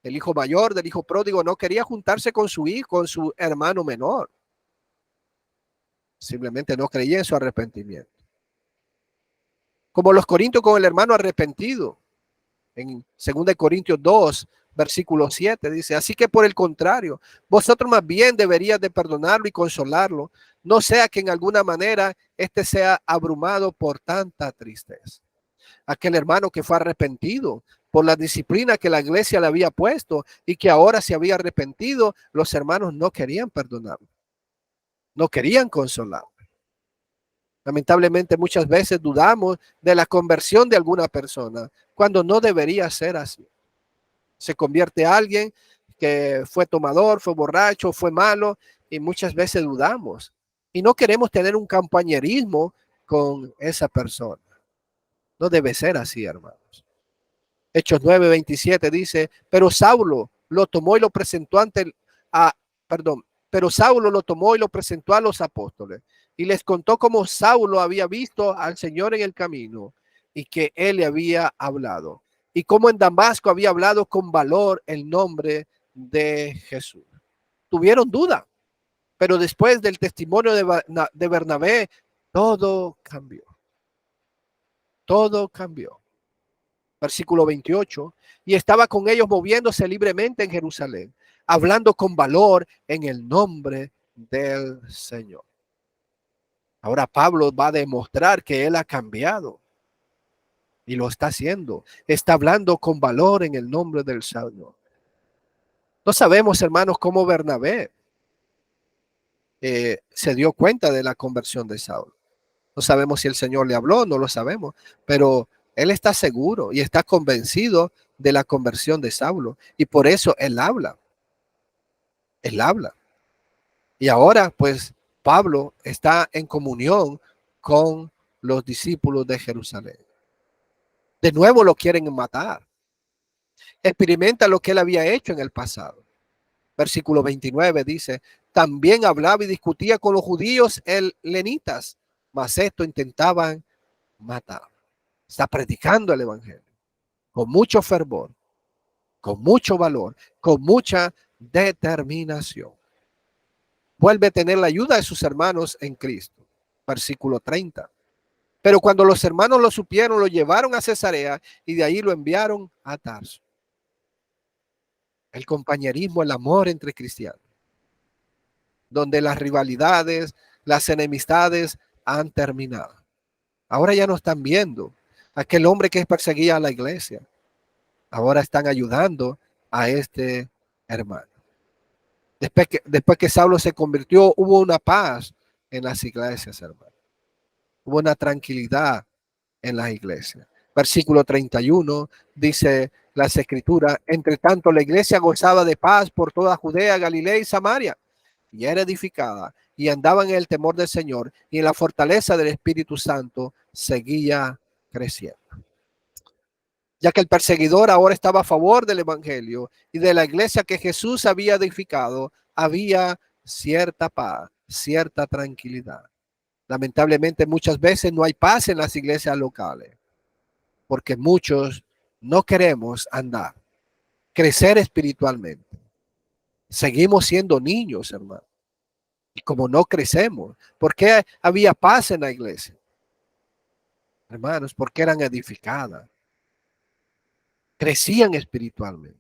El hijo mayor del hijo pródigo no quería juntarse con su hijo, con su hermano menor. Simplemente no creía en su arrepentimiento. como los corintios con el hermano arrepentido. En 2 Corintios 2, versículo 7 dice, así que por el contrario, vosotros más bien deberíais de perdonarlo y consolarlo, no sea que en alguna manera éste sea abrumado por tanta tristeza. Aquel hermano que fue arrepentido por la disciplina que la iglesia le había puesto y que ahora se había arrepentido, los hermanos no querían perdonarlo, no querían consolarlo. Lamentablemente muchas veces dudamos de la conversión de alguna persona cuando no debería ser así. Se convierte a alguien que fue tomador, fue borracho, fue malo y muchas veces dudamos y no queremos tener un compañerismo con esa persona. No debe ser así, hermanos. Hechos 9:27 dice, pero Saulo lo tomó y lo presentó pero Saulo lo tomó y lo presentó a los apóstoles y les contó cómo Saulo había visto al Señor en el camino y que él le había hablado y cómo en Damasco había hablado con valor el nombre de Jesús. Tuvieron duda, pero después del testimonio de Bernabé, todo cambió. Todo cambió. Versículo 28, y estaba con ellos moviéndose libremente en Jerusalén, hablando con valor en el nombre del Señor. Ahora Pablo va a demostrar que él ha cambiado y lo está haciendo. Está hablando con valor en el nombre del Señor. No sabemos, hermanos, cómo Bernabé se dio cuenta de la conversión de Saulo. No sabemos si el Señor le habló, no lo sabemos, pero él está seguro y está convencido de la conversión de Saulo y por eso él habla. Él habla. Y ahora, pues, Pablo está en comunión con los discípulos de Jerusalén. De nuevo lo quieren matar. Experimenta lo que él había hecho en el pasado. Versículo 29 dice, también hablaba y discutía con los judíos helenitas, mas esto intentaban matar. Está predicando el evangelio con mucho fervor, con mucho valor, con mucha determinación. Vuelve a tener la ayuda de sus hermanos en Cristo. Versículo 30. Pero cuando los hermanos lo supieron, lo llevaron a Cesarea y de ahí lo enviaron a Tarso. El compañerismo, el amor entre cristianos, donde las rivalidades, las enemistades han terminado. Ahora ya no están viendo aquel hombre que perseguía a la iglesia. Ahora están ayudando a este hermano. Después que Saulo se convirtió, hubo una paz en las iglesias, hermano. Hubo una tranquilidad en las iglesias. Versículo 31 dice las escrituras, entre tanto la iglesia gozaba de paz por toda Judea, Galilea y Samaria, y era edificada, y andaba en el temor del Señor, y en la fortaleza del Espíritu Santo seguía creciendo. Ya que el perseguidor ahora estaba a favor del evangelio y de la iglesia que Jesús había edificado, había cierta paz, cierta tranquilidad. Lamentablemente muchas veces no hay paz en las iglesias locales, porque muchos no queremos andar, crecer espiritualmente. Seguimos siendo niños, hermano. Y como no crecemos, ¿por qué había paz en la iglesia? Hermanos, porque eran edificadas. Crecían espiritualmente.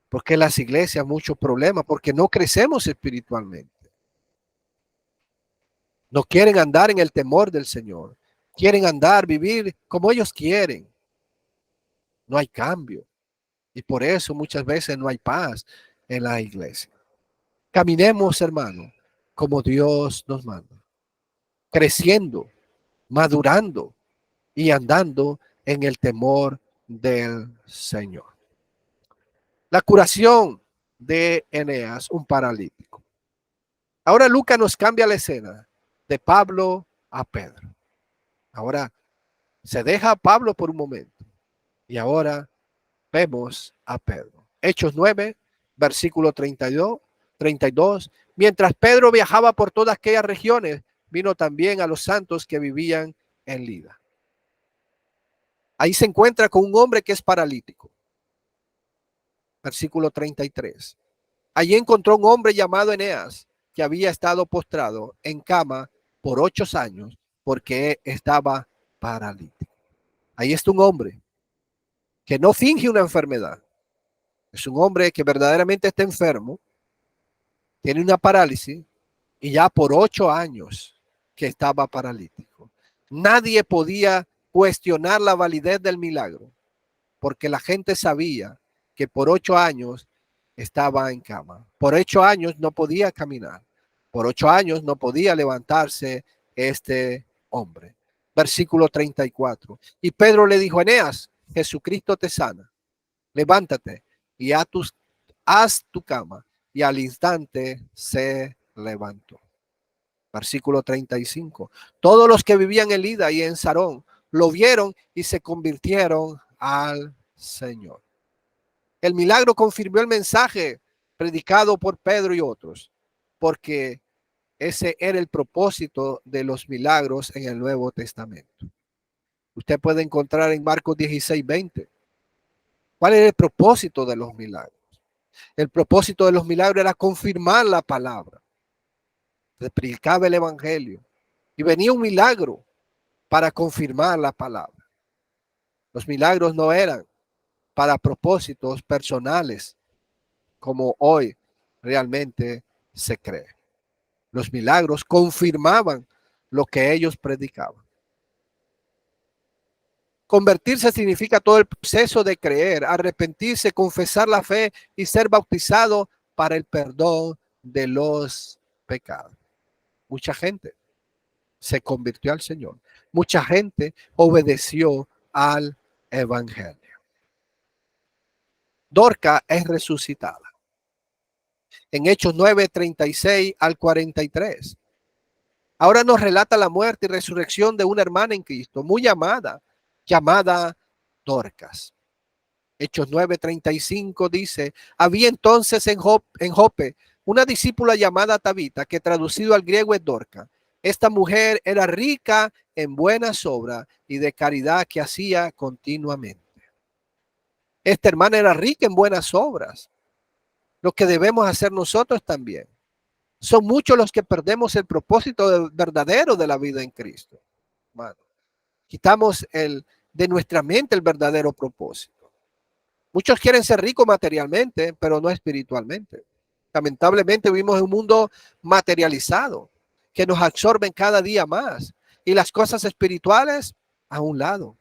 Porque en las iglesias muchos problemas, porque no crecemos espiritualmente. No quieren andar en el temor del Señor. Quieren andar, vivir como ellos quieren. No hay cambio. Y por eso muchas veces no hay paz en la iglesia. Caminemos, hermano, como Dios nos manda. Creciendo, madurando y andando en el temor del Señor. La curación de Eneas, un paralítico. Ahora Lucas nos cambia la escena de Pablo a Pedro. Ahora se deja a Pablo por un momento y ahora vemos a Pedro. Hechos 9, versículo 32. Mientras Pedro viajaba por todas aquellas regiones, vino también a los santos que vivían en Lida. Ahí se encuentra con un hombre que es paralítico. Versículo 33. Allí encontró un hombre llamado Eneas, que había estado postrado en cama por 8 años porque estaba paralítico. Ahí está un hombre que no finge una enfermedad. Es un hombre que verdaderamente está enfermo, tiene una parálisis y ya por 8 años que estaba paralítico. Nadie podía cuestionar la validez del milagro porque la gente sabía que por 8 años estaba en cama. Por 8 años no podía caminar. Por 8 años no podía levantarse este hombre. Versículo 34. Y Pedro le dijo: Eneas, Jesucristo te sana. Levántate y haz tu cama. Y al instante se levantó. Versículo 35. Todos los que vivían en Lida y en Sarón lo vieron y se convirtieron al Señor. El milagro confirmó el mensaje predicado por Pedro y otros, porque ese era el propósito de los milagros en el Nuevo Testamento. Usted puede encontrar en Marcos 16:20. ¿Cuál era el propósito de los milagros? El propósito de los milagros era confirmar la palabra. Se predicaba el evangelio y venía un milagro para confirmar la palabra. Los milagros no eran para propósitos personales como hoy realmente se cree. Los milagros confirmaban lo que ellos predicaban. Convertirse significa todo el proceso de creer, arrepentirse, confesar la fe y ser bautizado para el perdón de los pecados. Mucha gente se convirtió al Señor. Mucha gente obedeció al evangelio. Dorca es resucitada. En Hechos 9:36 al 43. Ahora nos relata la muerte y resurrección de una hermana en Cristo, muy amada, llamada Dorcas. Hechos 9:35 dice: había entonces en Jope una discípula llamada Tabita, que traducido al griego es Dorca. Esta mujer era rica en buenas obras y de caridad que hacía continuamente. Esta hermana era rica en buenas obras, lo que debemos hacer nosotros también. Son muchos los que perdemos el propósito verdadero de la vida en Cristo. Hermano, quitamos de nuestra mente el verdadero propósito. Muchos quieren ser ricos materialmente, pero no espiritualmente. Lamentablemente vivimos en un mundo materializado que nos absorben cada día más, y las cosas espirituales a un lado,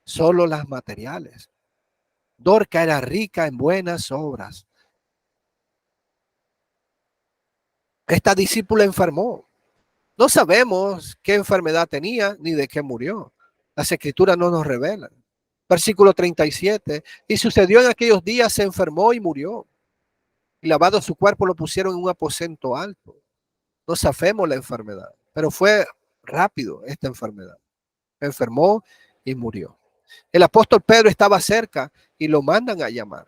solo las materiales. Dorca era rica en buenas obras. Esta discípula enfermó. No sabemos qué enfermedad tenía ni de qué murió. Las escrituras no nos revelan. Versículo 37. Y sucedió en aquellos días, se enfermó y murió. Y lavado su cuerpo lo pusieron en un aposento alto. No sabemos la enfermedad, pero fue rápido esta enfermedad. Enfermó y murió. El apóstol Pedro estaba cerca y lo mandan a llamar.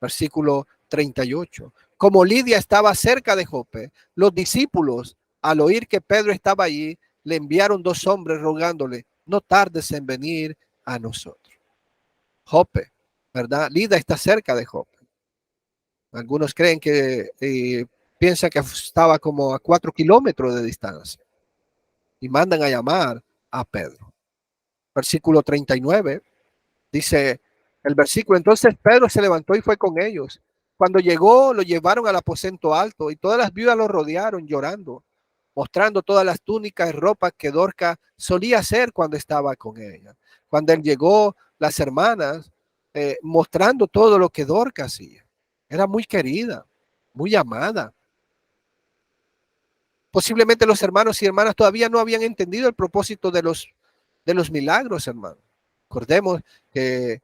Versículo 38. Como Lidia estaba cerca de Jope, los discípulos, al oír que Pedro estaba allí, le enviaron 2 hombres rogándole: no tardes en venir a nosotros. Jope, ¿verdad? Lidia está cerca de Jope. Algunos creen que piensan que estaba como a 4 kilómetros de distancia. Y mandan a llamar a Pedro. Versículo 39. Dice el versículo: entonces Pedro se levantó y fue con ellos. Cuando llegó, lo llevaron al aposento alto y todas las viudas lo rodearon llorando, mostrando todas las túnicas y ropas que Dorca solía hacer cuando estaba con ella. Cuando él llegó, las hermanas mostrando todo lo que Dorca hacía. Era muy querida, muy amada. Posiblemente los hermanos y hermanas todavía no habían entendido el propósito de los milagros, hermanos. Recordemos que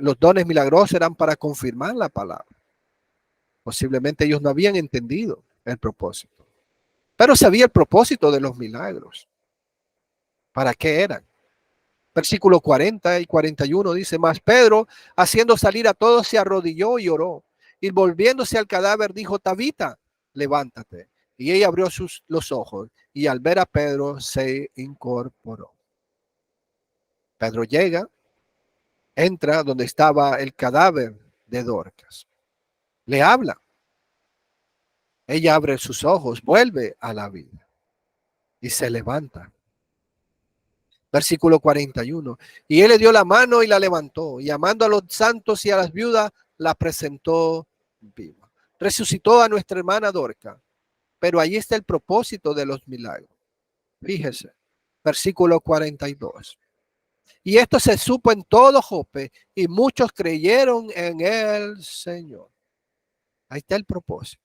los dones milagrosos eran para confirmar la palabra. Posiblemente ellos no habían entendido el propósito, pero sabía el propósito de los milagros. ¿Para qué eran? Versículo 40 y 41 dice: mas Pedro, haciendo salir a todos, se arrodilló y oró, y volviéndose al cadáver dijo: Tabita, levántate. Y ella abrió los ojos, y al ver a Pedro se incorporó. Pedro llega, entra donde estaba el cadáver de Dorcas. Le habla. Ella abre sus ojos, vuelve a la vida y se levanta. Versículo 41. Y él le dio la mano y la levantó, y llamando a los santos y a las viudas, la presentó viva. Resucitó a nuestra hermana Dorca, pero ahí está el propósito de los milagros. Fíjese, versículo 42. Y esto se supo en todo Jope, y muchos creyeron en el Señor. Ahí está el propósito.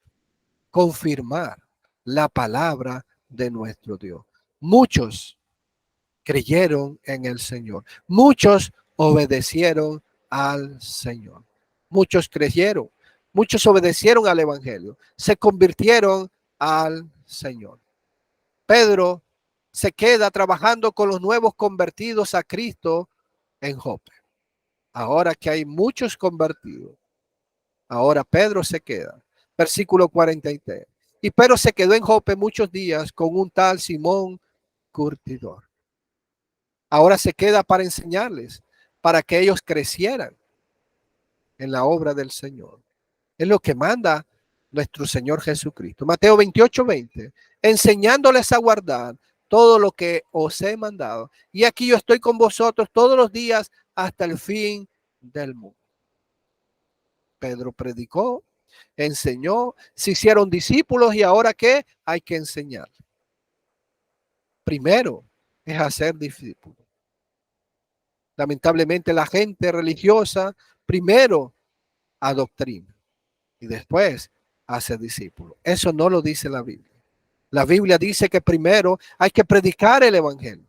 Confirmar la palabra de nuestro Dios. Muchos creyeron en el Señor. Muchos obedecieron al Señor. Muchos creyeron. Muchos obedecieron al Evangelio. Se convirtieron al Señor. Pedro se queda trabajando con los nuevos convertidos a Cristo en Jope. Ahora que hay muchos convertidos, ahora Pedro se queda. Versículo 43. Y Pedro se quedó en Jope muchos días con un tal Simón curtidor. Ahora se queda para enseñarles, para que ellos crecieran en la obra del Señor. Es lo que manda nuestro Señor Jesucristo. Mateo 28:20, enseñándoles a guardar todo lo que os he mandado. Y aquí yo estoy con vosotros todos los días hasta el fin del mundo. Pedro predicó, enseñó, se hicieron discípulos y ahora ¿qué? Hay que enseñar. Primero es hacer discípulos. Lamentablemente la gente religiosa primero adoctrina y después hace discípulos. Eso no lo dice la Biblia. La Biblia dice que primero hay que predicar el evangelio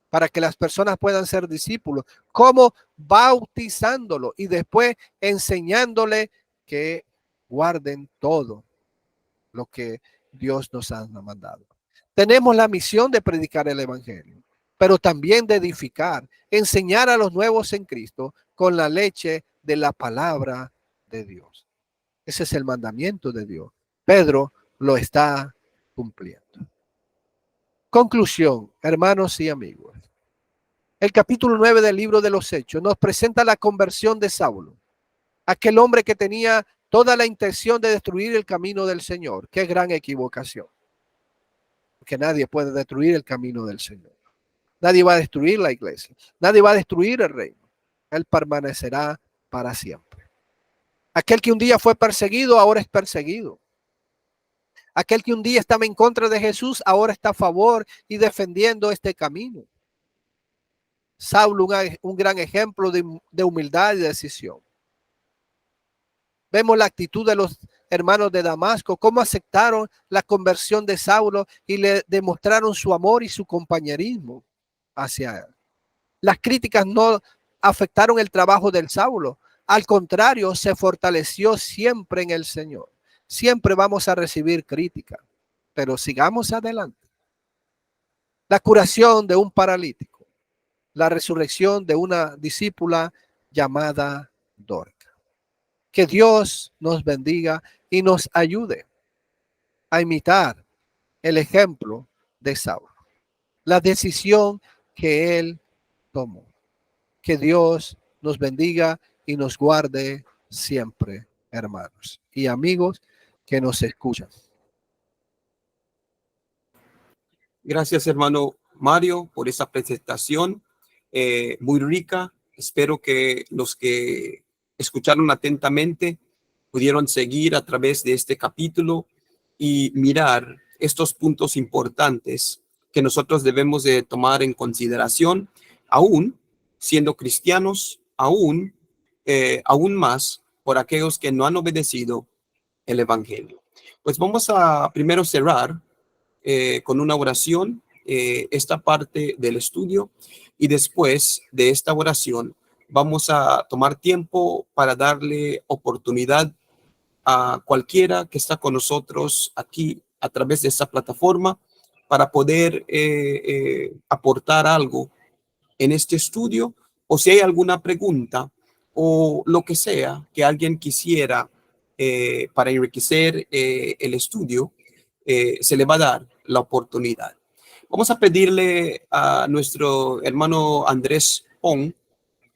para que las personas puedan ser discípulos. ¿Cómo? Bautizándolo y después enseñándole que guarden todo lo que Dios nos ha mandado. Tenemos la misión de predicar el evangelio, pero también de edificar, enseñar a los nuevos en Cristo con la leche de la palabra de Dios. Ese es el mandamiento de Dios. Pedro lo está cumpliendo. Conclusión, hermanos y amigos. El capítulo 9 del libro de los Hechos nos presenta la conversión de Saulo, aquel hombre que tenía toda la intención de destruir el camino del Señor. Qué gran equivocación. Que nadie puede destruir el camino del Señor. Nadie va a destruir la iglesia. Nadie va a destruir el reino. Él permanecerá para siempre. Aquel que un día fue perseguido, ahora es perseguido. Aquel que un día estaba en contra de Jesús, ahora está a favor y defendiendo este camino. Saulo, un gran ejemplo de humildad y decisión. Vemos la actitud de los hermanos de Damasco, cómo aceptaron la conversión de Saulo y le demostraron su amor y su compañerismo hacia él. Las críticas no afectaron el trabajo del Saulo. Al contrario, se fortaleció siempre en el Señor. Siempre vamos a recibir crítica, pero sigamos adelante. La curación de un paralítico, la resurrección de una discípula llamada Dorca. Que Dios nos bendiga y nos ayude a imitar el ejemplo de Saulo, la decisión que él tomó. Que Dios nos bendiga y nos guarde siempre, hermanos y amigos que nos escuchan. Gracias, hermano Mario, por esa presentación muy rica. Espero que los que escucharon atentamente pudieron seguir a través de este capítulo y mirar estos puntos importantes que nosotros debemos de tomar en consideración, aún siendo cristianos, aún más por aquellos que no han obedecido el evangelio. Pues vamos a primero cerrar con una oración esta parte del estudio, y después de esta oración vamos a tomar tiempo para darle oportunidad a cualquiera que está con nosotros aquí a través de esta plataforma para poder aportar algo en este estudio, o si hay alguna pregunta o lo que sea que alguien quisiera para enriquecer el estudio, se le va a dar la oportunidad. Vamos a pedirle a nuestro hermano Andrés Pong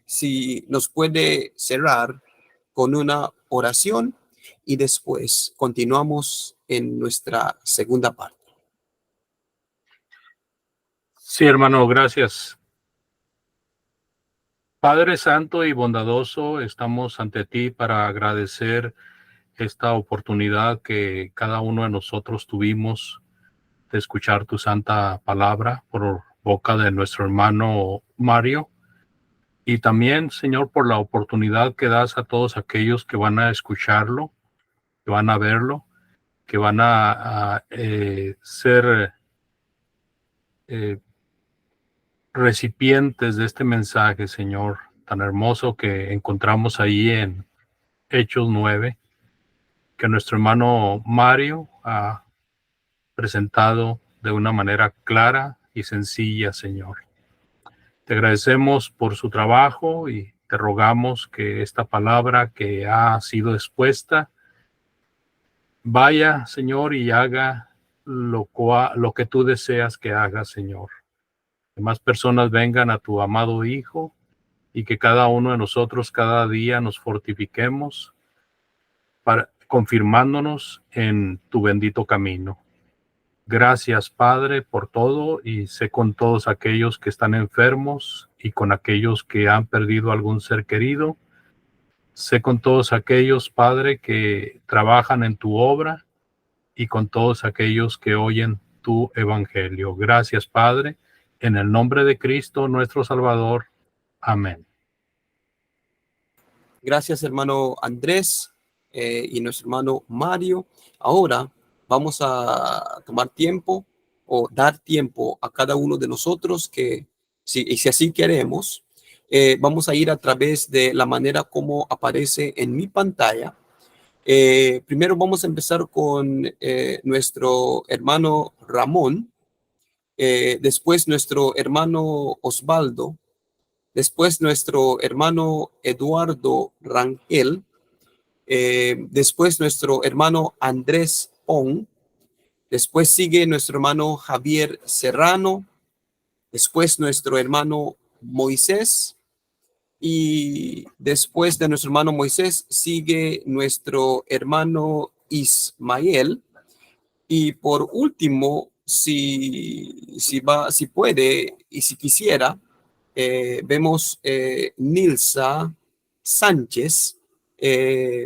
si nos puede cerrar con una oración y después continuamos en nuestra segunda parte. Sí, hermano, gracias. Padre Santo y bondadoso, estamos ante ti para agradecer esta oportunidad que cada uno de nosotros tuvimos de escuchar tu santa palabra por boca de nuestro hermano Mario. Y también, Señor, por la oportunidad que das a todos aquellos que van a escucharlo, que van a verlo, que van a ser recipientes de este mensaje, Señor, tan hermoso que encontramos ahí en Hechos 9, que nuestro hermano Mario ha presentado de una manera clara y sencilla, Señor. Te agradecemos por su trabajo y te rogamos que esta palabra que ha sido expuesta vaya, Señor, y haga lo que tú deseas que haga, Señor. Que más personas vengan a tu amado Hijo y que cada uno de nosotros cada día nos fortifiquemos confirmándonos en tu bendito camino. Gracias, Padre, por todo, y sé con todos aquellos que están enfermos y con aquellos que han perdido algún ser querido. Sé con todos aquellos, Padre, que trabajan en tu obra y con todos aquellos que oyen tu evangelio. Gracias, Padre, en el nombre de Cristo, nuestro Salvador. Amén. Gracias, hermano Andrés y nuestro hermano Mario. Ahora vamos a tomar tiempo o dar tiempo a cada uno de nosotros que, si así queremos, vamos a ir a través de la manera como aparece en mi pantalla. Primero vamos a empezar con nuestro hermano Ramón, después nuestro hermano Osvaldo, después nuestro hermano Eduardo Rangel, después nuestro hermano Andrés Pong, después sigue nuestro hermano Javier Serrano, después nuestro hermano Moisés, y después de nuestro hermano Moisés sigue nuestro hermano Ismael, y por último, si puede y si quisiera, vemos Nilsa Sánchez,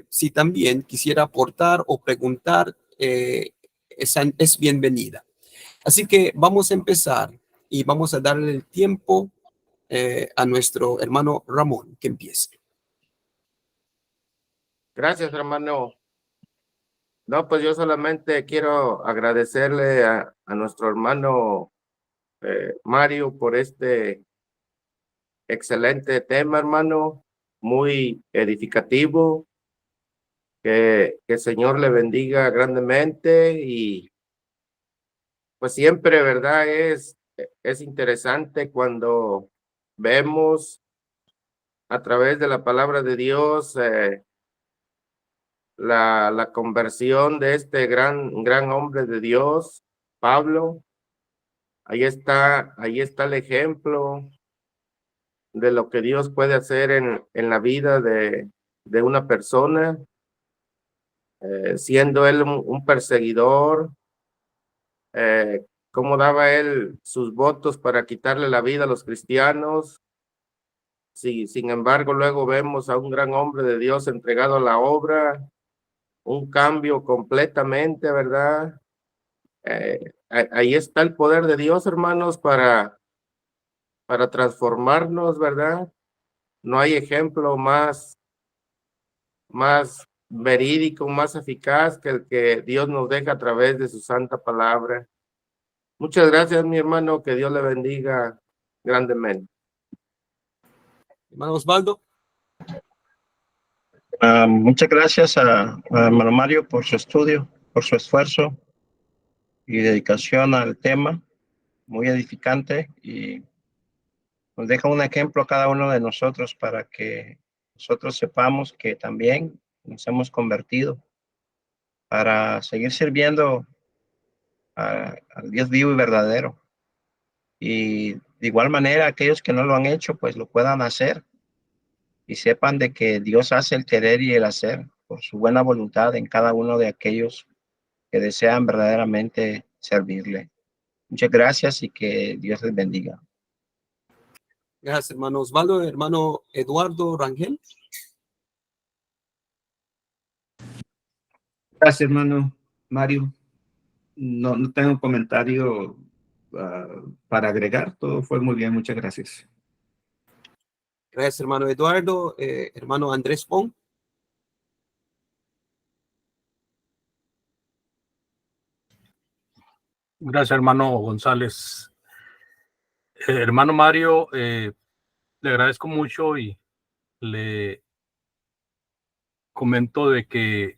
si también quisiera aportar o preguntar, es bienvenida. Así que vamos a empezar y vamos a darle el tiempo a nuestro hermano Ramón que empiece. Gracias, hermano. No, pues yo solamente quiero agradecerle a nuestro hermano Mario por este excelente tema, hermano, muy edificativo. Que el Señor le bendiga grandemente y pues siempre, ¿verdad? Es interesante cuando vemos a través de la palabra de Dios la conversión de este gran hombre de Dios, Pablo. Ahí está el ejemplo de lo que Dios puede hacer en la vida de una persona, siendo él un perseguidor, cómo daba él sus votos para quitarle la vida a los cristianos. Sí, sin embargo, luego vemos a un gran hombre de Dios entregado a la obra, un cambio completamente, ¿verdad? Ahí está el poder de Dios, hermanos, para transformarnos, ¿verdad? No hay ejemplo más verídico, más eficaz que el que Dios nos deja a través de su santa palabra. Muchas gracias, mi hermano, que Dios le bendiga grandemente. Hermano Osvaldo. Muchas gracias a hermano Mario por su estudio, por su esfuerzo y dedicación al tema, muy edificante, y nos deja un ejemplo a cada uno de nosotros para que nosotros sepamos que también nos hemos convertido para seguir sirviendo al Dios vivo y verdadero. Y de igual manera, aquellos que no lo han hecho, pues lo puedan hacer y sepan de que Dios hace el querer y el hacer por su buena voluntad en cada uno de aquellos que desean verdaderamente servirle. Muchas gracias y que Dios les bendiga. Gracias, hermano Osvaldo. Hermano Eduardo Rangel. Gracias, hermano Mario. No tengo un comentario para agregar. Todo fue muy bien. Muchas gracias. Gracias, hermano Eduardo. Hermano Andrés Pong. Gracias, hermano González. Hermano Mario, le agradezco mucho y le comento de que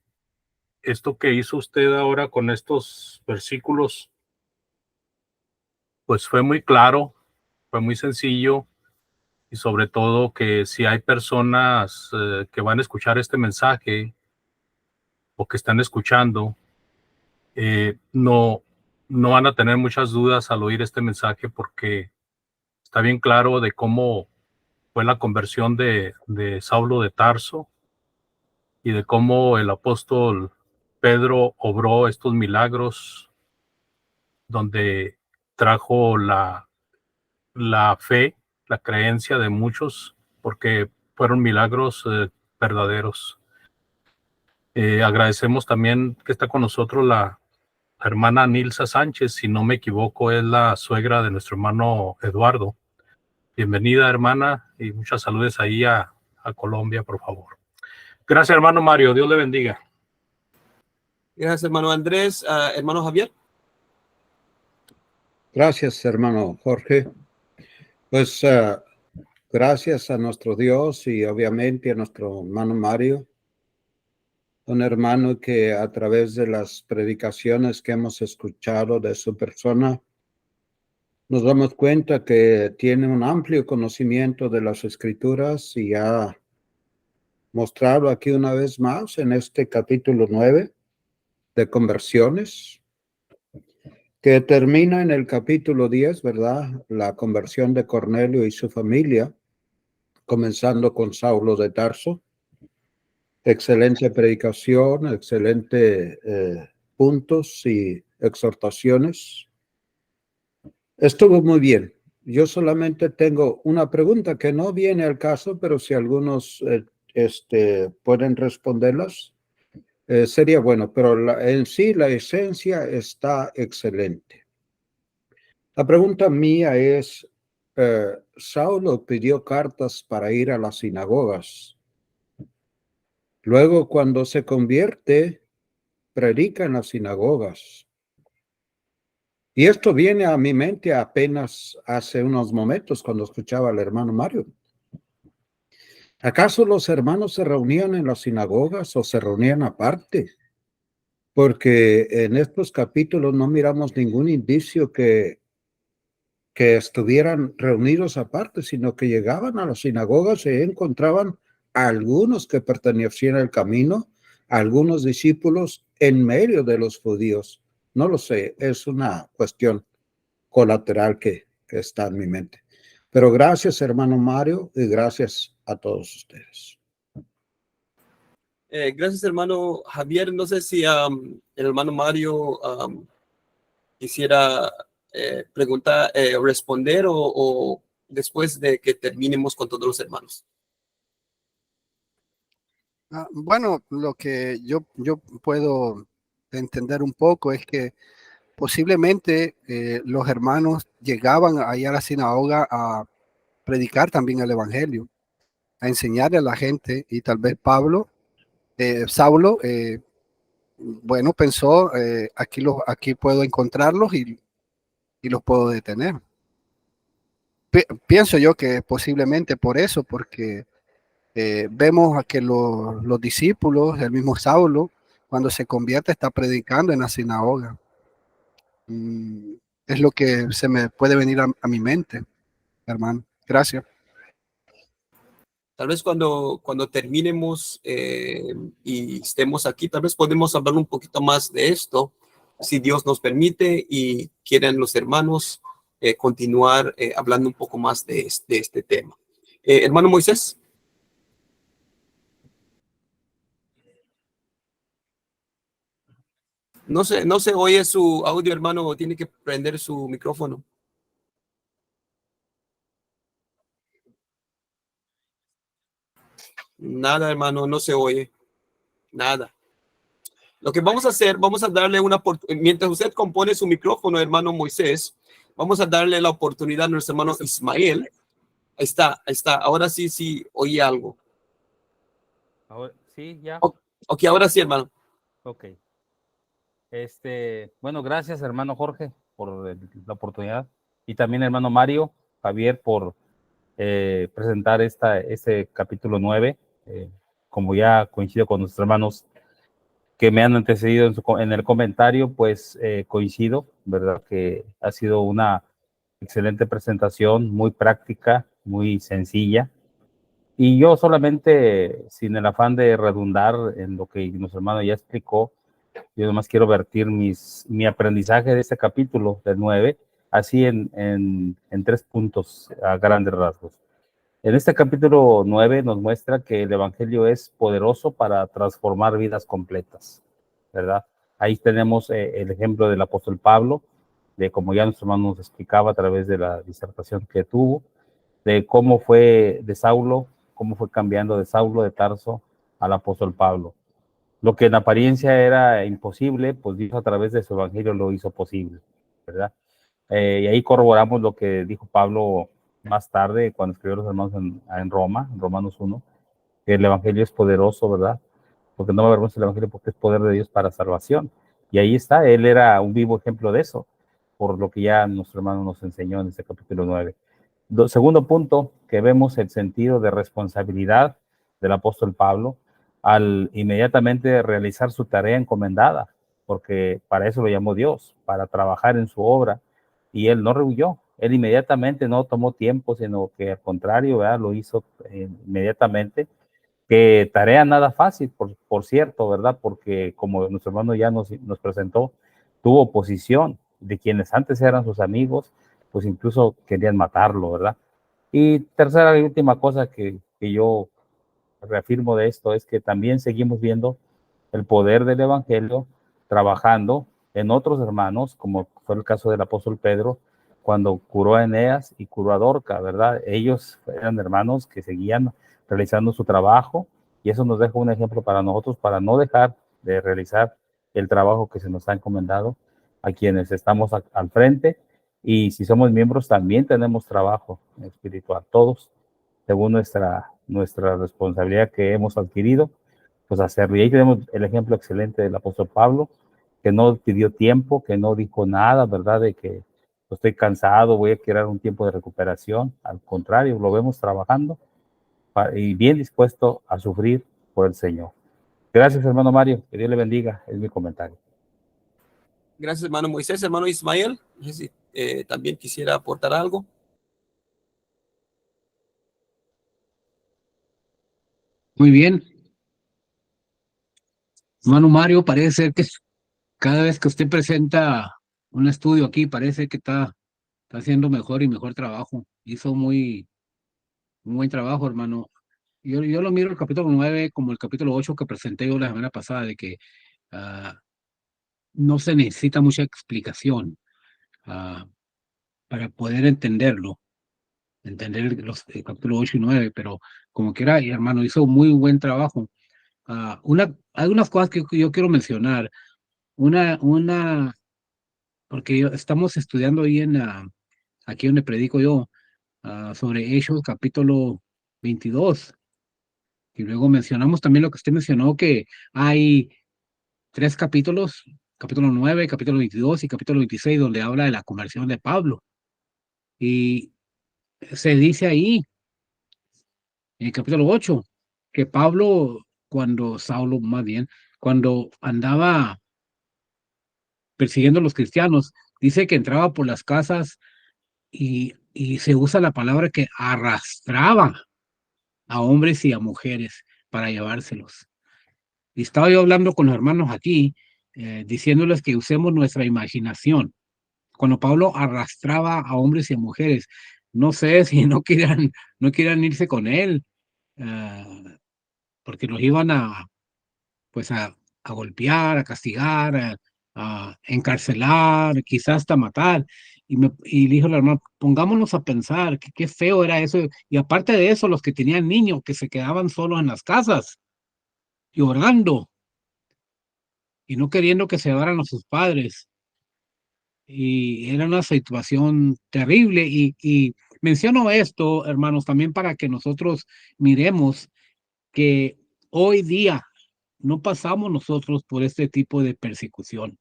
esto que hizo usted ahora con estos versículos, pues fue muy claro, fue muy sencillo, y sobre todo que si hay personas que van a escuchar este mensaje o que están escuchando, no van a tener muchas dudas al oír este mensaje, porque está bien claro de cómo fue la conversión de Saulo de Tarso y de cómo el apóstol Pedro obró estos milagros donde trajo la fe, la creencia de muchos, porque fueron milagros verdaderos. Agradecemos también que está con nosotros la hermana Nilsa Sánchez, si no me equivoco, es la suegra de nuestro hermano Eduardo. Bienvenida, hermana, y muchas saludes ahí a Colombia, por favor. Gracias, hermano Mario. Dios le bendiga. Gracias, hermano Andrés. Hermano Javier. Gracias, hermano Jorge. Pues gracias a nuestro Dios y obviamente a nuestro hermano Mario, un hermano que a través de las predicaciones que hemos escuchado de su persona, nos damos cuenta que tiene un amplio conocimiento de las Escrituras y ha mostrado aquí una vez más en este capítulo 9 de conversiones, que termina en el capítulo 10, ¿verdad? La conversión de Cornelio y su familia, comenzando con Saulo de Tarso. Excelente predicación, excelente puntos y exhortaciones. Estuvo muy bien. Yo solamente tengo una pregunta que no viene al caso, pero si algunos pueden responderlas, sería bueno, pero en sí la esencia está excelente. La pregunta mía es, Saulo pidió cartas para ir a las sinagogas. Luego, cuando se convierte, predica en las sinagogas. Y esto viene a mi mente apenas hace unos momentos cuando escuchaba al hermano Mario. ¿Acaso los hermanos se reunían en las sinagogas o se reunían aparte? Porque en estos capítulos no miramos ningún indicio que estuvieran reunidos aparte, sino que llegaban a las sinagogas y encontraban a algunos que pertenecían al camino, a algunos discípulos en medio de los judíos. No lo sé, es una cuestión colateral que está en mi mente. Pero gracias, hermano Mario, y gracias a todos ustedes. Gracias, hermano Javier. No sé si el hermano Mario quisiera preguntar, responder o después de que terminemos con todos los hermanos. Bueno, lo que yo puedo entender un poco es que posiblemente los hermanos llegaban ahí a la sinagoga a predicar también el evangelio, a enseñarle a la gente, y tal vez Saulo, bueno, pensó, aquí puedo encontrarlos y los puedo detener. Pienso yo que posiblemente por eso, porque vemos a que los discípulos, el mismo Saulo, cuando se convierte, está predicando en la sinagoga. Es lo que se me puede venir a mi mente, hermano. Gracias. Tal vez cuando terminemos y estemos aquí, tal vez podemos hablar un poquito más de esto, si Dios nos permite y quieren los hermanos continuar hablando un poco más de este tema. Hermano Moisés. No se oye su audio, hermano, tiene que prender su micrófono. Nada, hermano, no se oye. Nada. Lo que vamos a hacer, vamos a darle una oportunidad. Mientras usted compone su micrófono, hermano Moisés, vamos a darle la oportunidad a nuestro hermano Ismael. Ahí está, ahí está. Ahora sí, sí, oí algo. Ahora, sí, ya. Ok, ahora sí, hermano. Ok. Bueno, gracias, hermano Jorge, por la oportunidad. Y también, hermano Mario, Javier, por presentar este capítulo 9. Como ya coincido con nuestros hermanos que me han antecedido en el comentario, pues coincido, ¿verdad? Que ha sido una excelente presentación, muy práctica, muy sencilla. Y yo solamente, sin el afán de redundar en lo que nuestro hermano ya explicó, yo nomás quiero vertir mi aprendizaje de este capítulo del 9, así en 3 puntos a grandes rasgos. En este capítulo 9 nos muestra que el Evangelio es poderoso para transformar vidas completas, ¿verdad? Ahí tenemos el ejemplo del apóstol Pablo, de como ya nuestro hermano nos explicaba a través de la disertación que tuvo, de cómo fue de Saulo, cómo fue cambiando de Saulo de Tarso al apóstol Pablo. Lo que en apariencia era imposible, pues Dios a través de su evangelio lo hizo posible, ¿verdad? Y ahí corroboramos lo que dijo Pablo más tarde cuando escribió los hermanos en Roma, en Romanos 1, que el evangelio es poderoso, ¿verdad? Porque no me avergüenza el evangelio porque es poder de Dios para salvación. Y ahí está, él era un vivo ejemplo de eso, por lo que ya nuestro hermano nos enseñó en este capítulo 9. Segundo punto, que vemos el sentido de responsabilidad del apóstol Pablo al inmediatamente realizar su tarea encomendada, porque para eso lo llamó Dios, para trabajar en su obra, y él no rehuyó, él inmediatamente no tomó tiempo, sino que al contrario, ¿verdad? Lo hizo inmediatamente, que tarea nada fácil, por cierto, ¿verdad? Porque como nuestro hermano ya nos presentó, tuvo oposición de quienes antes eran sus amigos, pues incluso querían matarlo, ¿verdad? Y tercera y última cosa que yo reafirmo de esto es que también seguimos viendo el poder del Evangelio trabajando en otros hermanos, como fue el caso del apóstol Pedro, cuando curó a Eneas y curó a Dorca, ¿verdad? Ellos eran hermanos que seguían realizando su trabajo y eso nos deja un ejemplo para nosotros, para no dejar de realizar el trabajo que se nos ha encomendado a quienes estamos al frente, y si somos miembros también tenemos trabajo espiritual, todos, según nuestra responsabilidad que hemos adquirido, pues hacerlo. Y ahí tenemos el ejemplo excelente del apóstol Pablo, que no pidió tiempo, que no dijo nada, ¿verdad? De que pues, estoy cansado, voy a querer un tiempo de recuperación. Al contrario, lo vemos trabajando y bien dispuesto a sufrir por el Señor. Gracias, hermano Mario. Que Dios le bendiga. Es mi comentario. Gracias, hermano Moisés. Hermano Ismael, no sé si también quisiera aportar algo. Muy bien. Hermano Mario, parece ser que cada vez que usted presenta un estudio aquí, parece que está haciendo mejor y mejor trabajo. Hizo muy buen trabajo, hermano. Yo lo miro el capítulo 9 como el capítulo 8 que presenté yo la semana pasada, de que ah, no se necesita mucha explicación ah, para poder entenderlo, entender el capítulo 8 y 9, pero como quiera, y hermano, hizo muy buen trabajo. Hay unas cosas que yo quiero mencionar. Una porque estamos estudiando ahí aquí donde predico yo, sobre Hechos capítulo 22, y luego mencionamos también lo que usted mencionó, que hay 3 capítulos, capítulo 9, capítulo 22 y capítulo 26, donde habla de la conversión de Pablo, y se dice ahí, en el capítulo 8, que Pablo, Saulo más bien, cuando andaba persiguiendo a los cristianos, dice que entraba por las casas y se usa la palabra que arrastraba a hombres y a mujeres para llevárselos. Y estaba yo hablando con los hermanos aquí, diciéndoles que usemos nuestra imaginación. Cuando Pablo arrastraba a hombres y a mujeres, no sé si no quieran irse con él, porque los iban pues a golpear, a castigar, a encarcelar, quizás hasta matar. y le dijo a la hermana, pongámonos a pensar, que qué feo era eso. Y aparte de eso, los que tenían niños que se quedaban solos en las casas, llorando y no queriendo que se llevaran a sus padres. Y era una situación terrible. Y menciono esto, hermanos, también para que nosotros miremos que hoy día no pasamos nosotros por este tipo de persecución.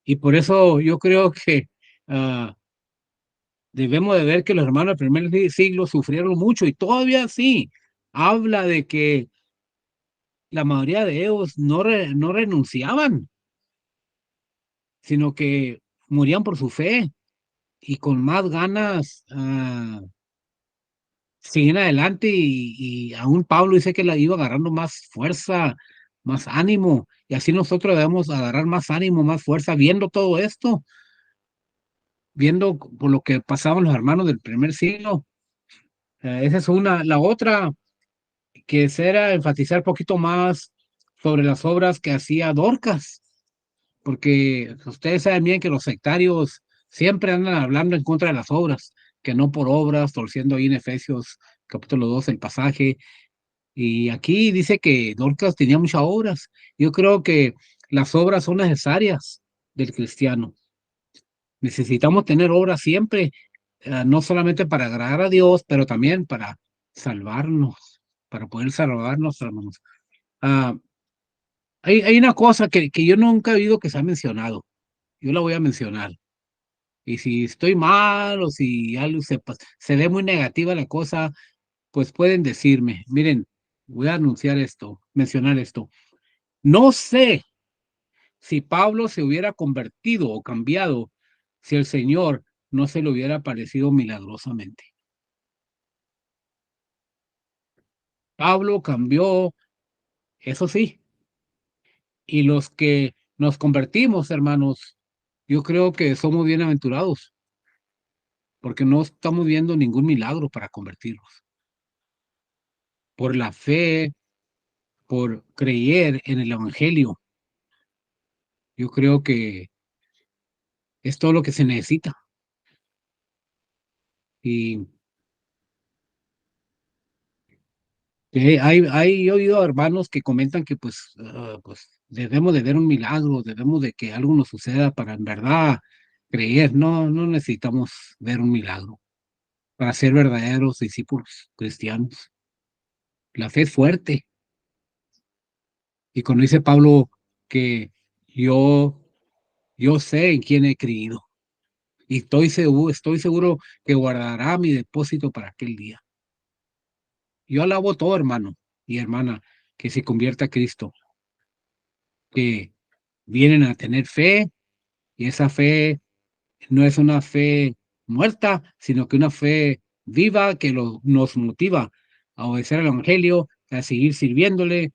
Y por eso yo creo que debemos de ver que los hermanos del primer siglo sufrieron mucho y todavía sí. Habla de que la mayoría de ellos no renunciaban, sino que morían por su fe y con más ganas siguen adelante y aún Pablo dice que la iba agarrando más fuerza, más ánimo, y así nosotros debemos agarrar más ánimo, más fuerza, viendo todo esto, viendo por lo que pasaban los hermanos del primer siglo. Esa es una. La otra, que será enfatizar un poquito más sobre las obras que hacía Dorcas, porque ustedes saben bien que los sectarios siempre andan hablando en contra de las obras, que no por obras, torciendo ahí en Efesios capítulo 2 el pasaje. Y aquí dice que Dorcas tenía muchas obras. Yo creo que las obras son necesarias del cristiano. Necesitamos tener obras siempre, no solamente para agradar a Dios, pero también para salvarnos, para poder salvarnos, hermanos. Ah, hay una cosa que yo nunca he oído que se ha mencionado. Yo la voy a mencionar. Y si estoy mal o si algo se ve muy negativa la cosa, pues pueden decirme, miren, voy a anunciar esto, mencionar esto. No sé si Pablo se hubiera convertido o cambiado si el Señor no se le hubiera aparecido milagrosamente. Pablo cambió, eso sí, y los que nos convertimos, hermanos, yo creo que somos bienaventurados, porque no estamos viendo ningún milagro para convertirnos. Por la fe, por creer en el Evangelio, yo creo que es todo lo que se necesita. Y he oído a hermanos que comentan que pues debemos de ver un milagro, debemos de que algo nos suceda para en verdad creer. No necesitamos ver un milagro para ser verdaderos discípulos cristianos. La fe es fuerte. Y cuando dice Pablo que yo, yo sé en quién he creído y estoy seguro que guardará mi depósito para aquel día. Yo alabo todo hermano y hermana que se convierta a Cristo, que vienen a tener fe, y esa fe no es una fe muerta, sino que una fe viva que nos motiva a obedecer al Evangelio, a seguir sirviéndole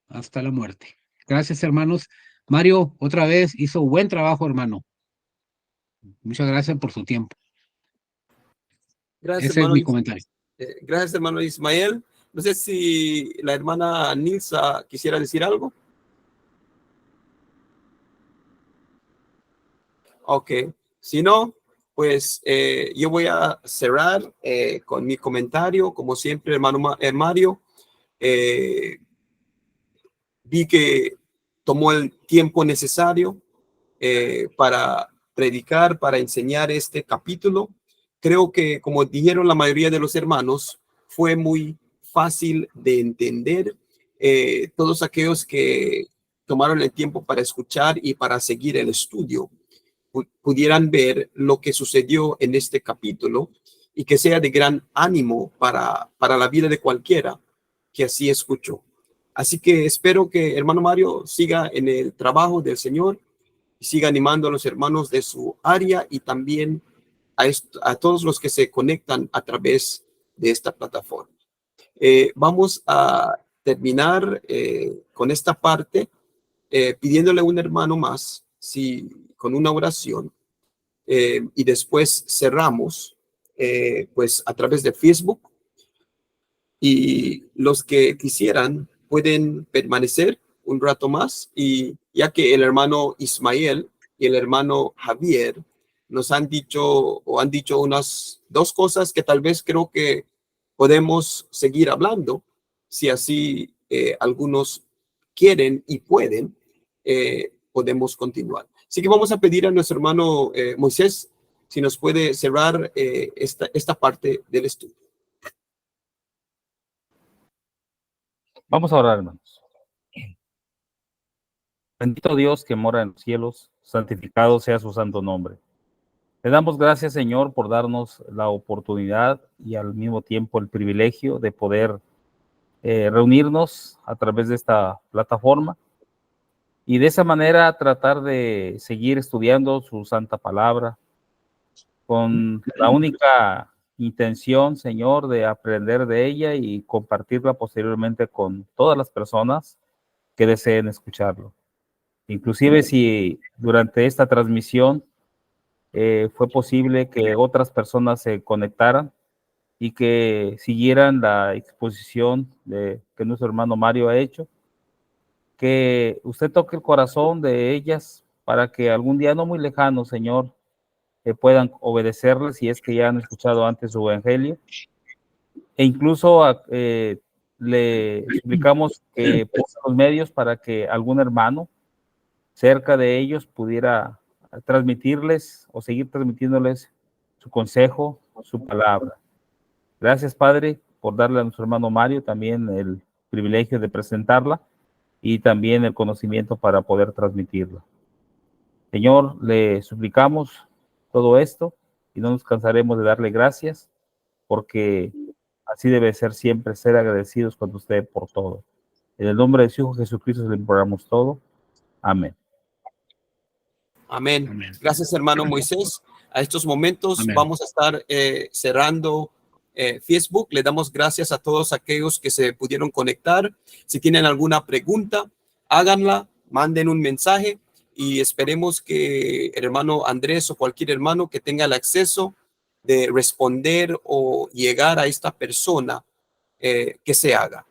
hasta la muerte. Gracias, hermanos. Mario, otra vez hizo buen trabajo, hermano. Muchas gracias por su tiempo. Gracias, Ese es hermano. mi comentario. Gracias, hermano Ismael. No sé si la hermana Nilsa quisiera decir algo. Ok, si no, pues yo voy a cerrar con mi comentario. Como siempre, hermano Mario, vi que tomó el tiempo necesario para predicar, para enseñar este capítulo. Creo que, como dijeron la mayoría de los hermanos, fue muy fácil de entender. Todos aquellos que tomaron el tiempo para escuchar y para seguir el estudio pudieran ver lo que sucedió en este capítulo y que sea de gran ánimo para la vida de cualquiera que así escuchó. Así que espero que hermano Mario siga en el trabajo del Señor y siga animando a los hermanos de su área y también a todos los que se conectan a través de esta plataforma. Vamos a terminar con esta parte pidiéndole a un hermano más con una oración y después cerramos pues a través de Facebook, y los que quisieran pueden permanecer un rato más, y ya que el hermano Ismael y el hermano Javier nos han dicho unas dos cosas que tal vez creo que podemos seguir hablando, si así algunos quieren y pueden, podemos continuar. Así que vamos a pedir a nuestro hermano Moisés si nos puede cerrar esta parte del estudio. Vamos a orar, hermanos. Bendito Dios que mora en los cielos, santificado sea su santo nombre. Le damos gracias, Señor, por darnos la oportunidad y al mismo tiempo el privilegio de poder reunirnos a través de esta plataforma y de esa manera tratar de seguir estudiando su santa palabra con la única intención, Señor, de aprender de ella y compartirla posteriormente con todas las personas que deseen escucharlo. Inclusive si durante esta transmisión fue posible que otras personas se conectaran y que siguieran la exposición que nuestro hermano Mario ha hecho, que usted toque el corazón de ellas para que algún día no muy lejano, Señor, puedan obedecerle si es que ya han escuchado antes su evangelio. E incluso le suplicamos que ponga los medios para que algún hermano cerca de ellos pudiera transmitirles o seguir transmitiéndoles su consejo, su palabra. Gracias, Padre, por darle a nuestro hermano Mario también el privilegio de presentarla y también el conocimiento para poder transmitirla. Señor, le suplicamos todo esto y no nos cansaremos de darle gracias, porque así debe ser siempre, ser agradecidos con usted por todo. En el nombre de su Hijo Jesucristo le imploramos todo. Amén. Amén. Amén. Gracias, hermano Moisés. A estos momentos Amén. vamos a estar cerrando Facebook. Le damos gracias a todos aquellos que se pudieron conectar. Si tienen alguna pregunta, háganla, manden un mensaje y esperemos que el hermano Andrés o cualquier hermano que tenga el acceso de responder o llegar a esta persona que se haga.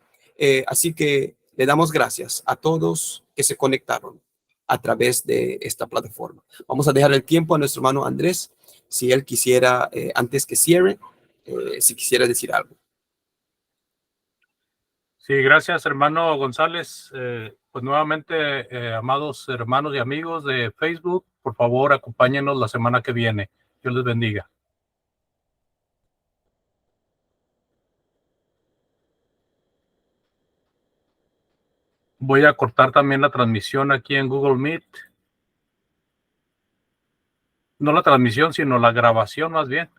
Así que le damos gracias a todos que se conectaron a través de esta plataforma. Vamos a dejar el tiempo a nuestro hermano Andrés, si él quisiera, antes que cierre, si quisiera decir algo. Sí, gracias, hermano González. Pues nuevamente, amados hermanos y amigos de Facebook, por favor, acompáñenos la semana que viene. Dios les bendiga. Voy a cortar también la transmisión aquí en Google Meet. No la transmisión, sino la grabación más bien.